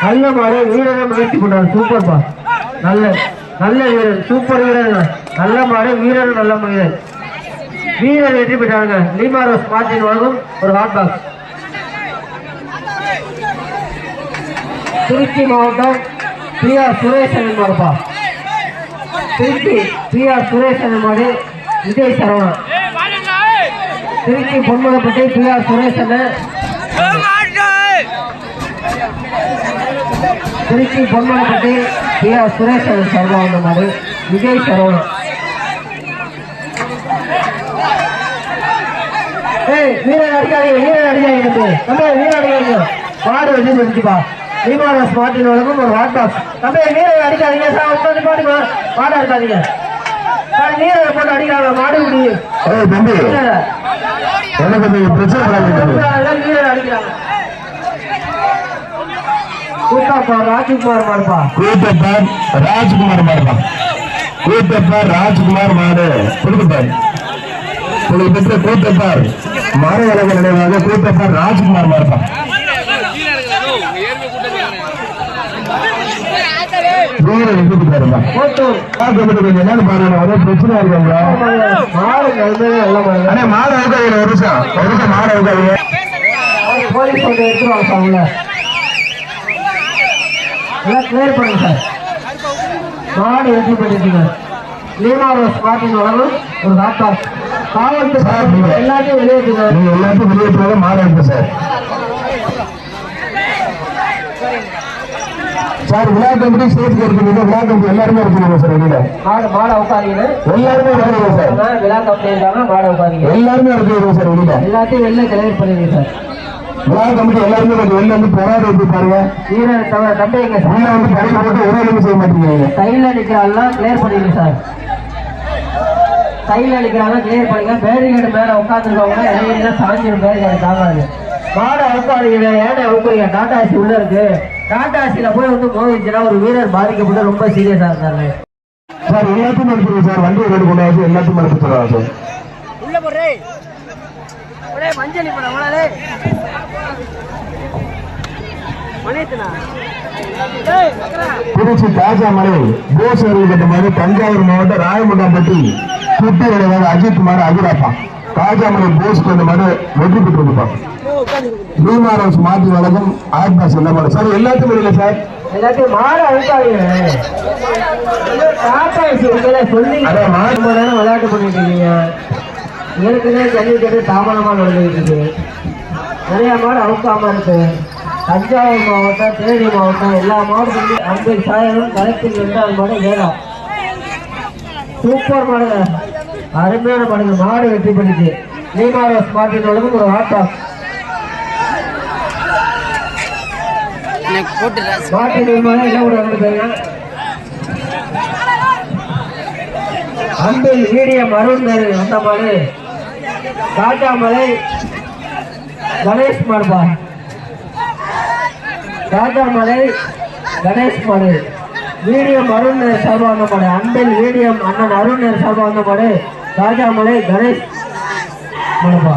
நல்ல மாடு, வீரரை முயற்சி பண்றாரு. சூப்பர்ப்பா, நல்ல நல்ல வீரர், சூப்பர் வீரர், நல்ல மாடு, வீரர் நல்ல வீரர். வீரர் வெற்றி பெற்றாங்க. லீமாரோஸ் மார்டின் வழங்கும் ஒரு ஹாட் பாக்ஸ். திருச்சி மாவட்டம் பிரியா சுரேஷன் மாடுப்பா. திருச்சி பிரியா சுரேஷன் மாடு விஜய் சரவணன். திருச்சி பொன்மலைப்பட்டி பிரியா சுரேஷன். திருச்சி பொன்மலைப்பட்டி பிரியா சுரேஷன் சரவணன் மாடு விஜய் சரவணன். வீரர் அடிக்காதீங்க, வீரர் அடிக்காதீங்க, வீரர் அடிக்காதீங்க. மாடு வெற்றி பெற்றுப்பா. லீமாரோஸ் மார்டின் வழங்கும் ஒரு ஹாட் பாக்ஸ். தம்பி வீரர் அடிக்காதீங்க சார், உட்காந்து பாடுங்க, மாடா இருக்காதீங்க சார். வீரரை போட்டு அடிக்கிறாங்க மாடு முடியும். வீரர் அடிக்கிறாங்க. கூட்டப்பா ராஜ்குமார் மாடுப்பா. கூட்டப்பார் ராஜ்குமார் மாடுப்பா. கூட்டப்பார் ராஜ்குமார் மாடு கொடுத்துப்பார். பெற்ற கூட்டப்பார் மாடு வழங்க நினைவாக கூட்டப்பார் ராஜ்குமார் மாடுப்பா. என்னன்னு பாருங்க, ஒரே பிரச்சனை இருக்காங்க. மாடு இருக்காங்க, ஒரு நிமிஷம் மாடு இருக்காங்க. போலீஸ் வந்து எடுத்துருவாங்க சார், உள்ள எல்லாம் கிளியர் பண்ணுங்க சார். மாடு வெற்றி பண்ணிருக்கீங்க. லீமாரோஸ் மார்டின் வழங்கும் ஒரு ஹாட் பாக்ஸ். காவல்துறை எல்லாத்தையும் வெளியேற்றுங்க. நீங்க எல்லாத்தையும் வெளியேற்றாத மாடு இருக்கு சார். சார் விழா கமிட்டி சேர்த்து இருக்கீங்க, விழா கமிட்டி எல்லாருமே இருக்கீங்க சார். வெளியில மாடை உட்காதீங்க, எல்லாருமே இருக்கீங்க சார். விழா கமிட்டி இருக்காங்க, மாடை உட்காதீங்க, எல்லாருமே இருக்கீங்க சார். வெளியில எல்லாத்தையும் வெளில கிளியர் பண்ணிருக்கீங்க சார். விழா கமிட்டி எல்லாருமே கொஞ்சம் வெளில வந்து போராட எப்படி பாருங்க. வீரர் தம்பி எங்க உள்ள வந்து பரிசு போட்டு ஒரே நிமிஷம் செய்ய மாட்டீங்க. கையில் அடிக்கிறாங்கலாம் கிளியர் பண்ணிருங்க சார். கையில் அடிக்கிறாங்க கிளியர் பண்ணுங்க. பேரிகேடு மேல உட்காந்துருக்கவங்க இடையில சாஞ்சிடும், பேரிகேடு தாங்காது. மாடை அவுக்காதீங்க, ஏன்னா அவுக்குறீங்க. டாடா ஏசி உள்ள இருக்கு, டாடா ஏசியில போய் வந்து மோதிச்சுன்னா ஒரு வீரர் பாதிக்கப்பட்டு ரொம்ப சீரியஸா இருந்தாங்க சார். எல்லாத்தையும் அனுப்புங்க சார், வண்டி ரோடு கொண்டாது எல்லாத்தையும் அனுப்பி தருவாங்க சார். உள்ள போறே ஒரே மஞ்சள் போட அவளே மணியத்துனா. திருச்சி தாஜாமலை போஸ் அவர்கள் கட்டுமாறு தஞ்சாவூர் மாவட்டம் ராயமுண்டாம்பட்டி குட்டி விளைவாக அஜித் மாடு அஜிராப்பா. தாஜாமலை போஸ் கொண்ட மாடு வெற்றி பெற்றிருப்பாங்க. லீமாரோஸ் மாற்றி வழங்கும் ஹாட் பாக்ஸ் என்ன மாடு சார். எல்லாத்தையும் வெளியில சார், எல்லாத்தையும் மாடு அழுக்காதீங்க. டாடா ஏசி உங்களை சொல்லி மாடு நேரம் விளையாட்டு பண்ணிட்டு இருக்கீங்க. ஏற்கனவே ஜல்லிக்கட்டு தாமதமாக நடந்துகிட்டு இருக்கு. நிறைய மாடு அவுக்காம இருக்கு. தஞ்சாவூர் மாவட்டம், தேனி மாவட்டம் எல்லா மாவட்டத்திலும் 50,000 கலெக்டிங் 2வது மாடு வேணும். சூப்பர் மாடுங்க, அருமையான மாடுங்க. மாடு வெற்றி பண்ணிச்சு. லீமாரோஸ் மார்டின் வழங்கும் ஒரு ஹாட் பாக்ஸ். மாட்டின் என்ன கூட வந்துருக்காங்க. அம்பில் மீடியம் அருண் வந்த மாடு காட்டாமலை கணேஷ் மாடுபா. காட்டாமலை கணேஷ் மாடு மீடியம் அருண் சார்பா வந்த மாடு. அம்பில் மீடியம் அண்ணன் அருண் சார்பா வந்த மாடு காட்டாமலை கணேஷ் மாடுபா.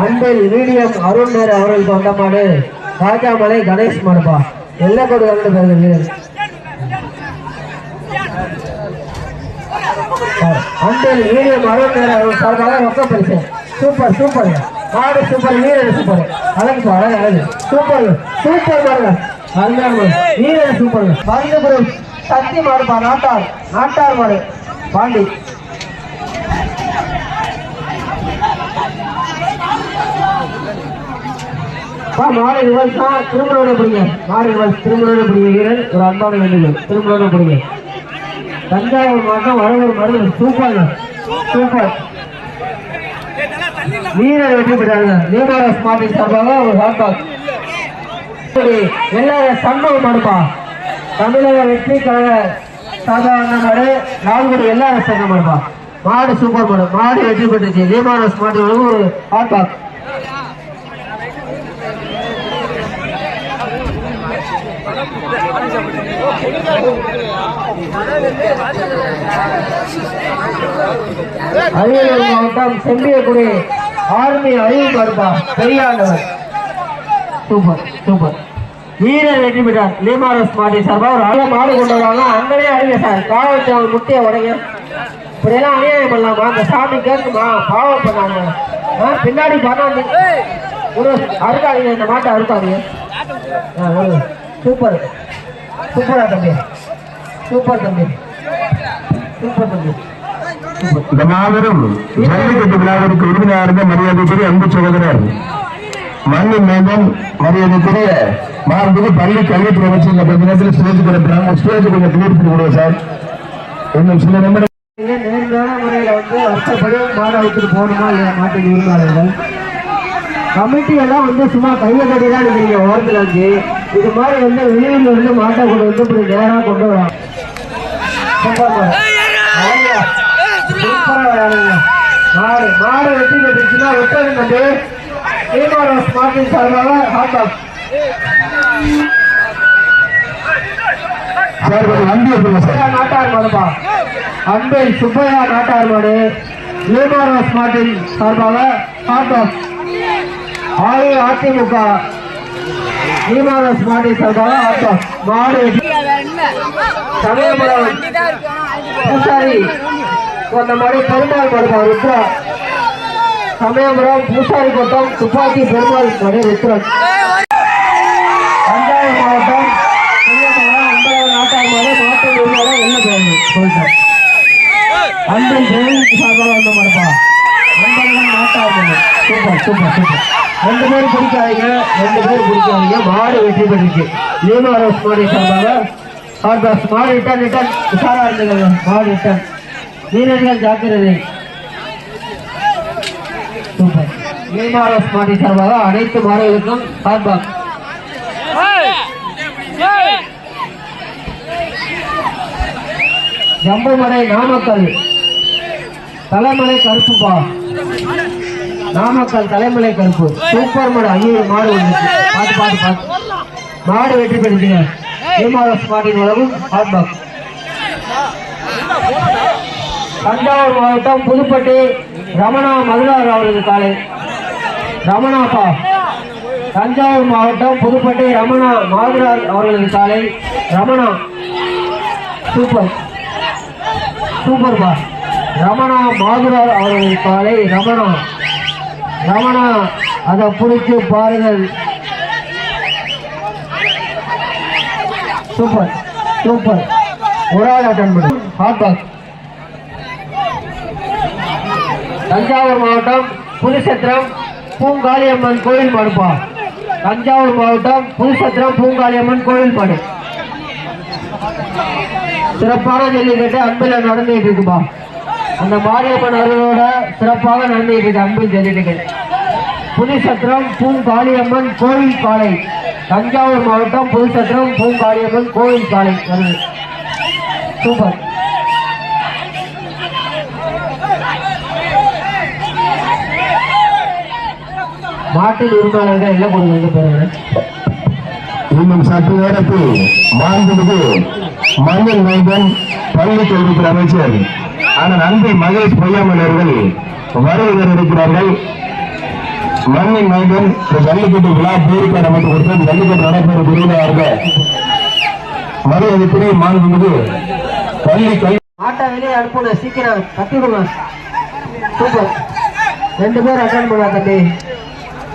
அன்பில் மீடியம் அருண் அவர்களுக்கு வந்த மாடு காட்டாமலை கணேஷ் மாடுபா. எல்லா கோடு வருது. அன்பில் மீடியம் அருண் அவர்கள் சார்பாக ரொக்க பரிசு. சூப்பர் சூப்பர் மாடு, சூப்பர் வீரர், சூப்பர் அழகுப்பா, அழகு அழகு, சூப்பர் சூப்பர் மாடுங்க, அருமையான வீரர், சூப்பர். மருந்துபுரம் சக்தி மாடுப்பா. நாட்டார் நாட்டார் மாடு பாண்டி. மாடு ரிவல்ஸ் தான், திருமணோட பிடிங்க. மாடு ரிவல்ஸ் திருமணோட பிடிங்க வீரர், ஒரு அன்பான வேண்டுகோள், திருமணோட பிடிங்க. தஞ்சாவூர் மாவட்டம் வரவூர் மருந்து. சூப்பர் சூப்பர் வீரர் வெற்றி பெற்றாங்க. லீமாரோஸ் மார்டின் சார்பாக ஒரு ஹாட் பாக்ஸ். எல்லாரும் சம்பவம் மாடுப்பா. தமிழக வெற்றி கழக சாதாரண மாடு நால்குடி எல்லாரும் சங்க மாடுப்பா. மாடு சூப்பர் மாடு, மாடு வெற்றி பெற்றுச்சு. லீமாரோஸ் மார்டின் ஒரு ஹாட் பாக்ஸ். அரியலூர் மாவட்டம் செம்பியக்குடி ஆர்மி அறிவு பருப்பா பெரியாண்டவர். Super super. வீரர் வெற்றி பெற்றார். லீமாரஸ் மாட்டி சார்பாக ஒரு ஆள மாடு கொண்டு வருவாங்க. அங்கனே அறிங்க சார், காவல்துறை முட்டிய உடைங்க. இப்படியெல்லாம் அநியாயம் பண்ணலாமா? அந்த சாமி கேட்குமா? பாவம் பண்ணாங்க. பின்னாடி பண்ணாங்க ஒரு அறுக்காதீங்க, இந்த மாட்டை அறுக்காதீங்க. சூப்பர் சூப்பரா தம்பி, சூப்பர் தம்பி, சூப்பர் தம்பி. இந்த மாபெரும் ஜல்லிக்கட்டு விழாவிற்கு உறுதியாக மரியாதைக்குரிய அன்பு சகோதரர் மண்ணின் மேம்பன் மரியாதைக்குரிய மாண்புக்கு பள்ளி கல்வித்துறை அமைச்சர் இந்த நேரத்தில் ஸ்டேஜ் கொடுக்கிறாங்க. ஸ்டேஜ் கொஞ்சம் கிளியர் பண்ணி கொடுங்க சார். இன்னும் சில நிமிடம் நேர்மையான முறையில வருஷப்படி மாட வச்சுட்டு போகணுமா இல்லையா மாட்டின் உரிமையாளர்கள் கமிட்டி எல்லாம் சும்மா கையை கட்டி தான் இருக்கீங்க ஓரத்தில் வச்சு. இது மாதிரி வெளியில இருந்து மாட்டை கொண்டு இப்படி நேராக கொண்டு வராங்க. மாடு மாடு வெட்டி கட்டிச்சுன்னா விட்டது தம்பி. லீமாரஸ் மாட்டின் சார்பாக ஹாட்பாக் நாட்டார் மாடுப்பா. அன்பில் சுப்பையா நாட்டார் மாடு. லீமாரஸ் மாட்டின் சார்பாக ஹாட்பாக். அதிமுக லீமாரஸ் மாட்டின் சார்பாக ஹாட்பாக். மாடு சமயபுரம் பூசாரி அந்த மாதிரி பெருமாள் மாடுப்பா ருத்ரா. சமயபுரம் பூசாரி கோட்டம் துப்பாக்கி பெருமாள் மாடு ருத்ரன். தஞ்சாவூர் மாவட்டம் நாட்டார் மாடு மாட்டு உரிமையோட என்ன சொல்லிட்டேன். அன்பன் டிரைவிங் சார்பாக வந்த மாடுப்பா. அன்பன் நாட்டார் மாடு. Super super super. ரெண்டு பேரும் பிடிக்காதீங்க. மாடு வெற்றி பெற்றிருக்கு. லீமாரஸ் மாடு சார்பாக ஹாட்பாக்ஸ். மாடு ரிட்டன் ரிட்டன் உஷாரா இருந்தது. மாடு ரிட்டன். வீரர்கள் ஜாக்கிரதை. சூப்பர். லீமாரஸ் மாடு சார்பாக அனைத்து மாடுகளுக்கும் ஹாட்பாக்ஸ். ஜம்புமலை நாமக்கல் தலைமலை கருப்புப்பா. நாமக்கல் தலைமலை கருப்பு சூப்பர் மாடு. ஐயோ மாடு வந்துச்சு. பார்த்து பார்த்து பார்த்து மாடு வெற்றி பெற்றுங்க. லீமாரஸ் மாட்டின் உலகம் ஹாட்பாக்ஸ். தஞ்சாவூர் மாவட்டம் புதுப்பட்டி ரமணா மதுரார் அவரது காலை. ரமணாப்பா. தஞ்சாவூர் மாவட்டம் புதுப்பட்டி ரமணா மாதுரார் அவர்களது காலை. ரமணா சூப்பர் சூப்பர்பா. ரமணா மாதுரார் அவர்களது காலை. ரமணா ரமணா அதை பிடிச்சு பாருங்கள். Super super. ஒரு ஆள் அட்டன் பண்ணு. ஹாட்பாக்ஸ். தஞ்சாவூர் மாவட்டம் புதுசத்திரம் பூங்காளியம்மன் கோயில் மாடுப்பா. தஞ்சாவூர் மாவட்டம் புதுசத்திரம் பூங்காளியம்மன் கோயில் மாடு. சிறப்பான ஜல்லிக்கட்டு அன்பில் நடந்துட்டு இருக்குப்பா. அந்த மாரியம்மன் அருளோட சிறப்பாக நடந்துட்டு இருக்கு அன்பில் ஜல்லிக்கட்டு. புதுசத்திரம் பூங்காளியம்மன் கோயில் காலை. தஞ்சாவூர் மாவட்டம் புதுசத்திரம் பூங்காளியம்மன் கோயில் காலை. சூப்பர். மாட்டின் உரிமையாளர்கள் என்ன கொடுங்க பாருங்க. இன்னும் சற்று நேரத்தில் மாண்புமிகு மண்ணின் மைந்தன் பள்ளி கல்வித்துறை அமைச்சர் ஆனால் அன்பை மகேஷ் பொய்யாமல் அவர்கள் வருகை இருக்கிறார்கள். மண்ணின் மைந்தன் ஜல்லிக்கட்டு விழா பேருக்காடு அமைத்து கொடுத்து ஜல்லிக்கட்டு நடைபெறும் விருதாக மரியாதைக்குரிய மாண்புமிகு பள்ளி கல்வி மாட்டை வெளியே அனுப்புங்க. சீக்கிரம் கட்டிடுங்க. சூப்பர். ரெண்டு பேர் அட்டன் பண்ணா தம்பி.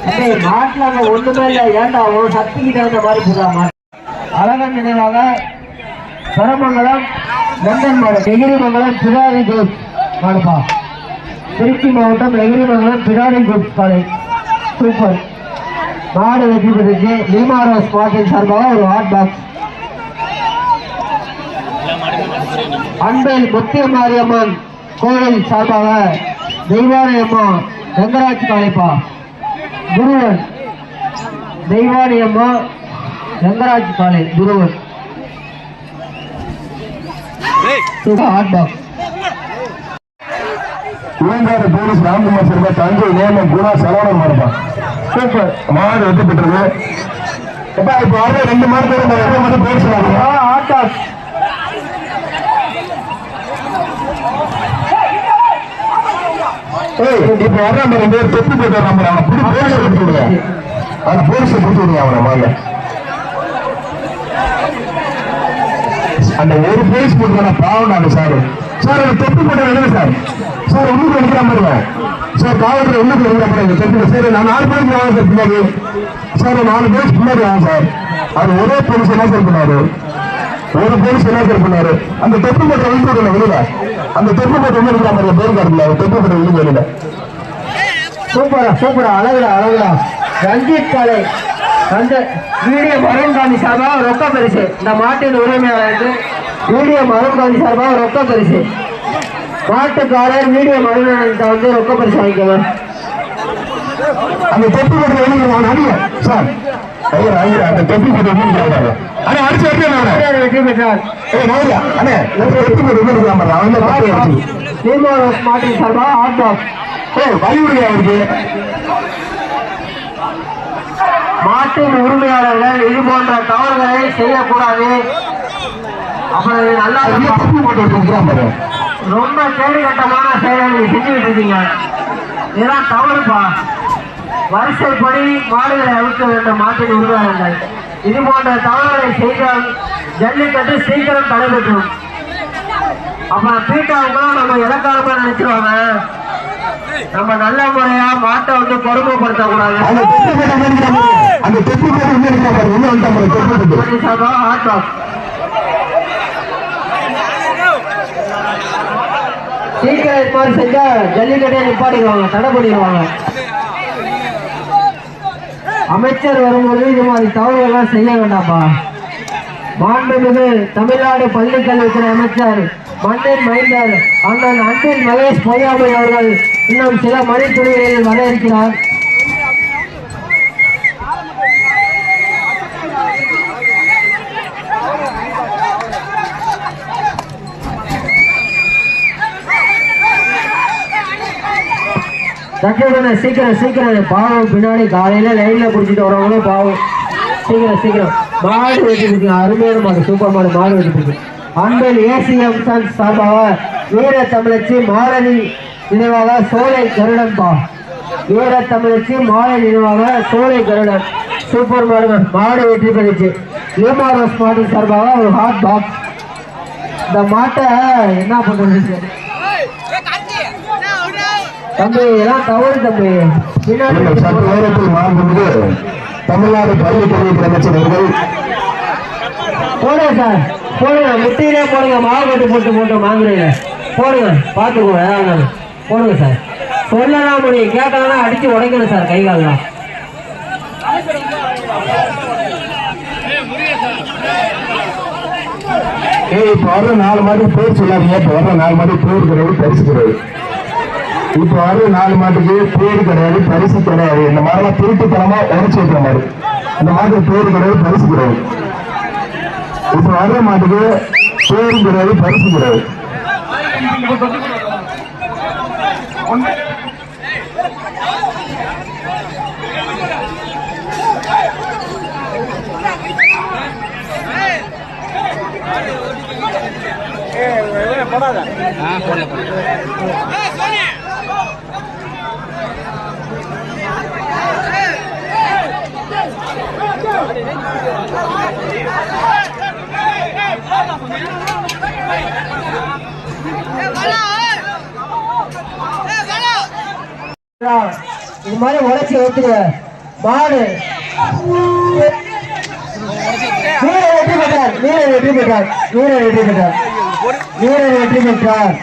மாட்டில் அங்க ஒண்ணுமே இல்லை. ஏண்டா ஒரு சக்திக்கு தகுந்த மாதிரி போடுறாங்க. அழகன் நினைவாக பெரமங்கலம் லண்டன் மாடு. நெகிரிமங்கலம் பிடாரி குரூப் மாடுப்பா. திருச்சி மாவட்டம் நெகிரிமங்கலம் பிடாரி குரூப் காலை. சூப்பர். மாடு வெற்றி பெற்றுச்சு. லீமாரஸ் மாட்டின் சார்பாக ஒரு ஹாட்பாக்ஸ். அன்பில் முத்திய மாரியம்மன் கோவில் சார்பாக தெய்வானை அம்மா ரங்கராஜ் காலைப்பா. குருவன் தெய்வானி அம்மா ரங்கராஜ் காலை. குருவன் ஹாட்பாக்ஸ். பூங்காடு போலீஸ் ராம்குமார் சார்பா தஞ்சை நேமம் குணா சரவணன் மாடுப்பா. சூப்பர். மாடு வெற்றி பெற்றது. எப்ப இப்ப வர 2 மாதம் மட்டும் பேசுவாங்க. ஆட்டா இப்ப வர அந்த 2 பேர் தொட்டு போட்டு நம்பர் அவனை போலீஸ் பிடிச்சி விடுங்க அவனை முதல்ல. அந்த ஒரு போலீஸ் போட்டு பாவம் நாங்க சார் சார் அந்த தொட்டு போட்ட எழுது சார் சார் உள்ளுக்கு எடுக்கிற மாதிரி சார் காவல்துறை உள்ளுக்கு எடுக்கிற மாதிரி தொட்டு சரி நான் 4 பேருக்கு வாங்க சார் பின்னாடி சார் 4 பேருக்கு பின்னாடி வாங்க சார். அது ஒரே போலீஸ் என்ன சார் பண்ணாரு ஒரு போலீஸ் என்ன சார் பண்ணாரு அந்த தொட்டு போட்ட எழுந்து விடல வெளியில அந்த தொட்டு போட்ட வந்து இருக்கிற மாதிரி பேர் காட்டல தொட்டு போட்ட எழுந்து வெளியில. சூப்பரா சூப்பரா அழகுடா அழகுடா. ரஞ்சித் காலை அந்த வீடியோ மருண்காந்தி சார்பாக ரொக்க பரிசு. இந்த மாட்டின் உரிமையாளருக்கு வீடியோ மருண்காந்தி சார்பாக ரொக்க பரிசு. மாட்டுக்காரர் வீடியோ மருண்காந்தி வந்து ரொக்க பரிசு வாங்கிக்கணும். அந்த தொப்பி போட்டு எழுதுறாங்க அடிய சார் அந்த தொப்பி போட்டு எழுதுறாங்க அண்ணே அடிச்சு வரேன் வெற்றி பெற்றார். அண்ணே தொப்பி போட்டு எழுதுறாங்க அவன் தீர்மானம் மாட்டின் சார்பாக ஹாட் பாக்ஸ் வலியுறுதி அவருக்கு. மாட்டின் உரிமையாளர்கள் இது போன்ற தவறுகளை செய்யக்கூடாது. அப்புறம் நல்லா தொப்பி போட்டு எழுதுறாங்க ரொம்ப கேடுகட்டமான செயலை நீங்க செஞ்சுக்கிட்டு இருக்கீங்க. இதெல்லாம் தவறுப்பா. வரிசைப்படி மாடுகளை அழுத்த வேண்டும் மாட்டின் உரிமையாளர்கள். இது போன்ற தவறுகளை செய்தால் ஜல்லிக்கட்டு சீக்கிரம் தடைபெற்றும். அப்புறம் பீட்டாவுக்குலாம் நம்ம இலக்காரமா நினைச்சிருவாங்க. நம்ம நல்ல முறையா மாட்டை வந்து கொடுமைப்படுத்தக்கூடாது. சீக்கிரம் இது மாதிரி செஞ்சா ஜல்லிக்கட்டை நிப்பாட்டிடுவாங்க, தடை பண்ணிடுவாங்க. அமைச்சர் வரும்போது இது மாதிரி தவறுகள்லாம் செய்ய வேண்டாம்ப்பா. மாண்புமிகு தமிழ்நாடு பள்ளிக்கல்வித்துறை அமைச்சர் மண்ணின் மைந்தர் அண்ணன் அன்பில் மகேஷ் பொய்யாமை அவர்கள் இன்னும் சில மணித்துளிகளில் வர இருக்கிறார். சீக்கிரம் சீக்கிரம் பாவம் பின்னாடி காலையில லைன்ல குடிச்சிட்டு வரவங்களும் பாவம். சீக்கிரம் சீக்கிரம் மாடு வெட்டிருக்கு. அருமையான மாடு, சூப்பர் மாடு, மாடு வெட்டிருக்கு. அன்பில் ஏசிஎம் சார்பாக வீர தமிழச்சி மாலதி நினைவாக சோலை கருடன் பா. வீர தமிழச்சி மாலை நினைவாக சோலை கருடன் சூப்பர் மாடு, மாடு வெற்றி பெற்றுச்சு. லிமாரோஸ் மாடு சார்பாக ஒரு ஹாட் பாக்ஸ். இந்த மாட்டை என்ன பண்றது தம்பி, எல்லாம் தவறு தம்பி. பின்னாடி தமிழ்நாடு பள்ளிக்கல்வித்துறை அமைச்சர் அவர்கள் போடுங்க சார், போடுங்க, முட்டியிலே போடுங்க. மாவு கட்டு போட்டு போட்டு வாங்குறீங்க, போடுங்க, பார்த்துக்கோங்க. ஏதாவது போடுங்க சார். சொல்லலாம் முடியும், கேட்கலாம் அடிச்சு உடைக்கணும் சார் கை காலெல்லாம். இப்ப வர்ற 4 மாட்டுக்கு பேர் சொல்லாதீங்க. இப்ப வர்ற 4 மாட்டுக்கு பேர் கிடையாது, பரிசு கிடையாது. இப்ப வர்ற 4 மாட்டுக்கு பேர் கிடையாது, பரிசு கிடையாது. இந்த மாதிரிலாம் திருட்டுத்தனமா உடச்சு வைக்கிற மாதிரி இந்த மாட்டுக்கு பேர் கிடையாது, பரிசு கிடையாது. இப்ப வர்ற மாட்டுக்கு பேரும் கிடையாது, பரிசு கிடையாது. இது மாதிரி உழைச்சி வைக்கிற மாடு வீரர் வெற்றி பெற்றார். வீரர் வெற்றி பெற்றார். வீரர் வெற்றி பெற்றார். வீரர் வெற்றி பெற்றார்.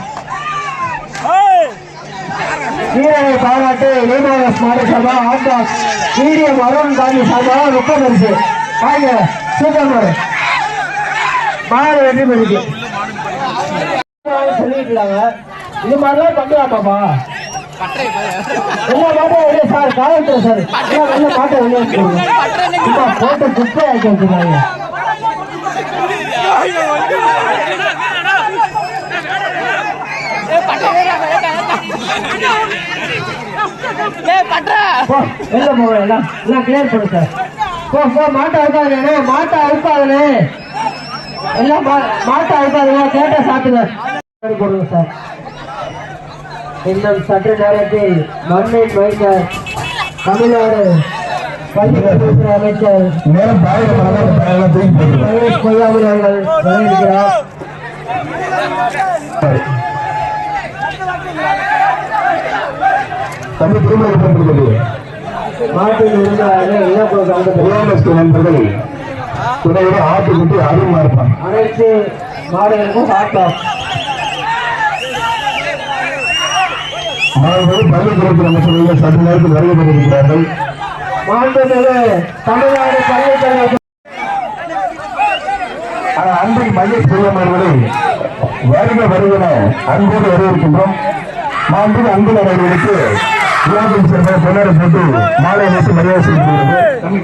வீரரை பாராட்டு லிமாரோஸ் மாடு சார்பா ஆட்டா வீடியோ அருண் காந்தி சார்பா ரொக்க பரிசு. வாங்க, சூப்பர் மாடு, மாடு வெற்றி பெற்று சொல்லிட்டு இது மாதிரிலாம் பண்ணலாமாப்பா? எல்லா மாட்டும் வெளியே சார், காவல்துறை சார், நல்ல மாட்டை வெளியே போட்டு குப்பை ஆக்கி வச்சுருக்காங்க. வெளில போக எல்லாம் கிளியர் பண்ணு சார். மாட்டை அவுக்காதுண்ணே, மாட்டை அவுக்காதுண்ணே, எல்லாம் மாட்டை அவுக்காதுங்க, கேட்ட சாத்துங்க போடுங்க சார். இன்னும் சற்று நேரத்தில் மண்ணின் மைந்தர் தமிழ்நாடு பள்ளிக்கல்வித்துறை அமைச்சர் மகேஷ் பொய்யாமொழி அவர்கள் வருகிறார். மாட்டின் நண்பர்கள் துணையோட ஆட்டுக்குட்டி அருமா இருப்பாங்க. அனைத்து மாடுகளுக்கும் ஆட்டம் பள்ளிக்கூடத்தில் அமைச்சர்கள் சற்று நேரத்தில் வருகை பெற்றிருக்கிறார்கள். மாண்புமிகு தமிழ்நாடு பள்ளிக்கல்வி அன்பின் மகேஷ் பொய்யம் அவர்களை வருகிற அன்போடு வரவேற்கின்றோம். மாண்புமிகு அன்பு அவர்களுக்கு விழாக்கள் சிறப்பாக கொண்டாட போட்டு மாலை வைத்து மரியாதை செய்யப்படுகிறது.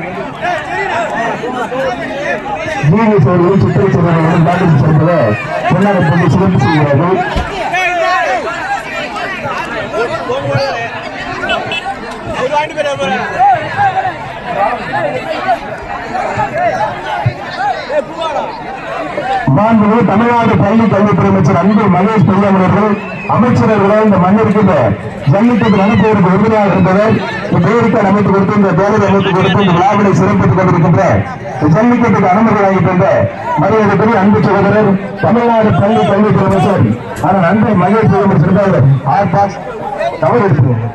ஜீவிஸ் அவர்களும் சித்திரை சிறர்களும் பாட்டில் சிறப்பதை கொண்டாட போட்டு சிறப்பு செய்கிறார்கள். மாண்புமிகு தமிழ்நாடு பள்ளி கல்வித்துறை அமைச்சர் அன்பு மகேஷ் பொய்யாமொழி அவர்கள் அமைச்சர்களை இந்த மண்ணிற்கு ஜல்லிக்கட்டு அனுப்புவதற்கு உறுதியாக இருந்தவர் பேருக்கால் அமைத்து கொடுத்து இந்த பேரவை அமைத்து கொடுத்து இந்த விழாவினை சிறப்பித்துக் கொண்டிருக்கின்ற ஜல்லிக்கட்டுக்கு அனுமதி வாங்கிக்கின்ற மரியாதைக்குரிய அன்பு சகோதரர் தமிழ்நாடு பள்ளி கல்வித்துறை அமைச்சர் ஆனால் அன்பு மகேஷ் பொய்யாமொழி சிறப்பாக தவறு எடுத்துக்கோங்க.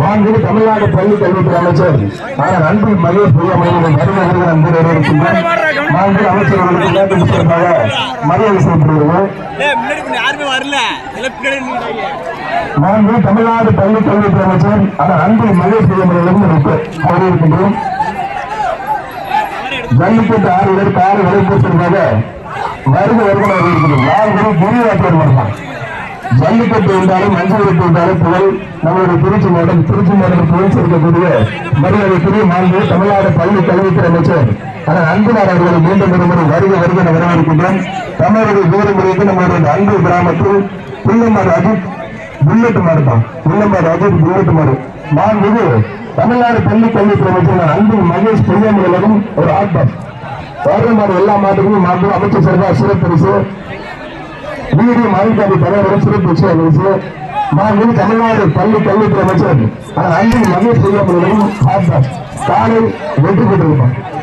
மாண்புமிகு தமிழ்நாடு பள்ளி கல்வித்துறை அமைச்சர் ஆனால் அன்பு மகேஷ் பொய்யாமொழி வருகிற அன்பு இருக்கின்றார். மாண்புமிகு அமைச்சர்களுக்கு கேட்டு சிறப்பாக மரியாதை செய்யப்படுகிறது. மாண்புமிகு தமிழ்நாடு பள்ளி கல்வித்துறை அமைச்சர் ஆனால் அன்பு மகேஷ் பொய்யாமொழியிலும் இருக்கின்றோம். ஜல்லிக்கட்டு 6 பேருக்கு 6 வரைபூசிற்காக வருகிற இருக்கிறோம். 4 பேரும் குருவாற்றல் வருவாங்க. ஜல்லிக்கட்டு இருந்தாலும் மஞ்சள் வெட்டு இருந்தாலும் புகழ் நம்மளுடைய திருச்சி மாவட்டம் புகழ் சேர்க்கக்கூடிய மரியாதைக்குரிய மாண்பு தமிழ்நாடு பள்ளி கல்வித்துறை அமைச்சர் ஆனால் அன்புநாள் அவர்களை மீண்டும் ஒருமுறை வருகை வரவேற்கின்றோம். தமிழக வீரமுறைக்கு நம்மளுடைய அன்பு கிராமத்தில் புள்ளமாடு அஜித் புல்லட் மாடுதான் புல்லட் மாடு மாண்புமிகு தமிழ்நாடு பள்ளி கல்வித்துறை அமைச்சர் அன்பு மகேஷ் பொய்யாமொழியிலும் ஒரு ஆட்டம் மாடு எல்லா மாட்டுக்கும் மாண்பு அமைச்சர் சார்பாக சிறப்பரிசு வீடு மாநில தலைவரும் சிறப்பு அறிவிச்சு மாண்புமிகு தமிழ்நாடு பள்ளி கல்வித்துறை அமைச்சர் அன்பு மகேஷ் பொய்யாமொழியிலும் காலை வெற்றி பெற்றிருப்பார்.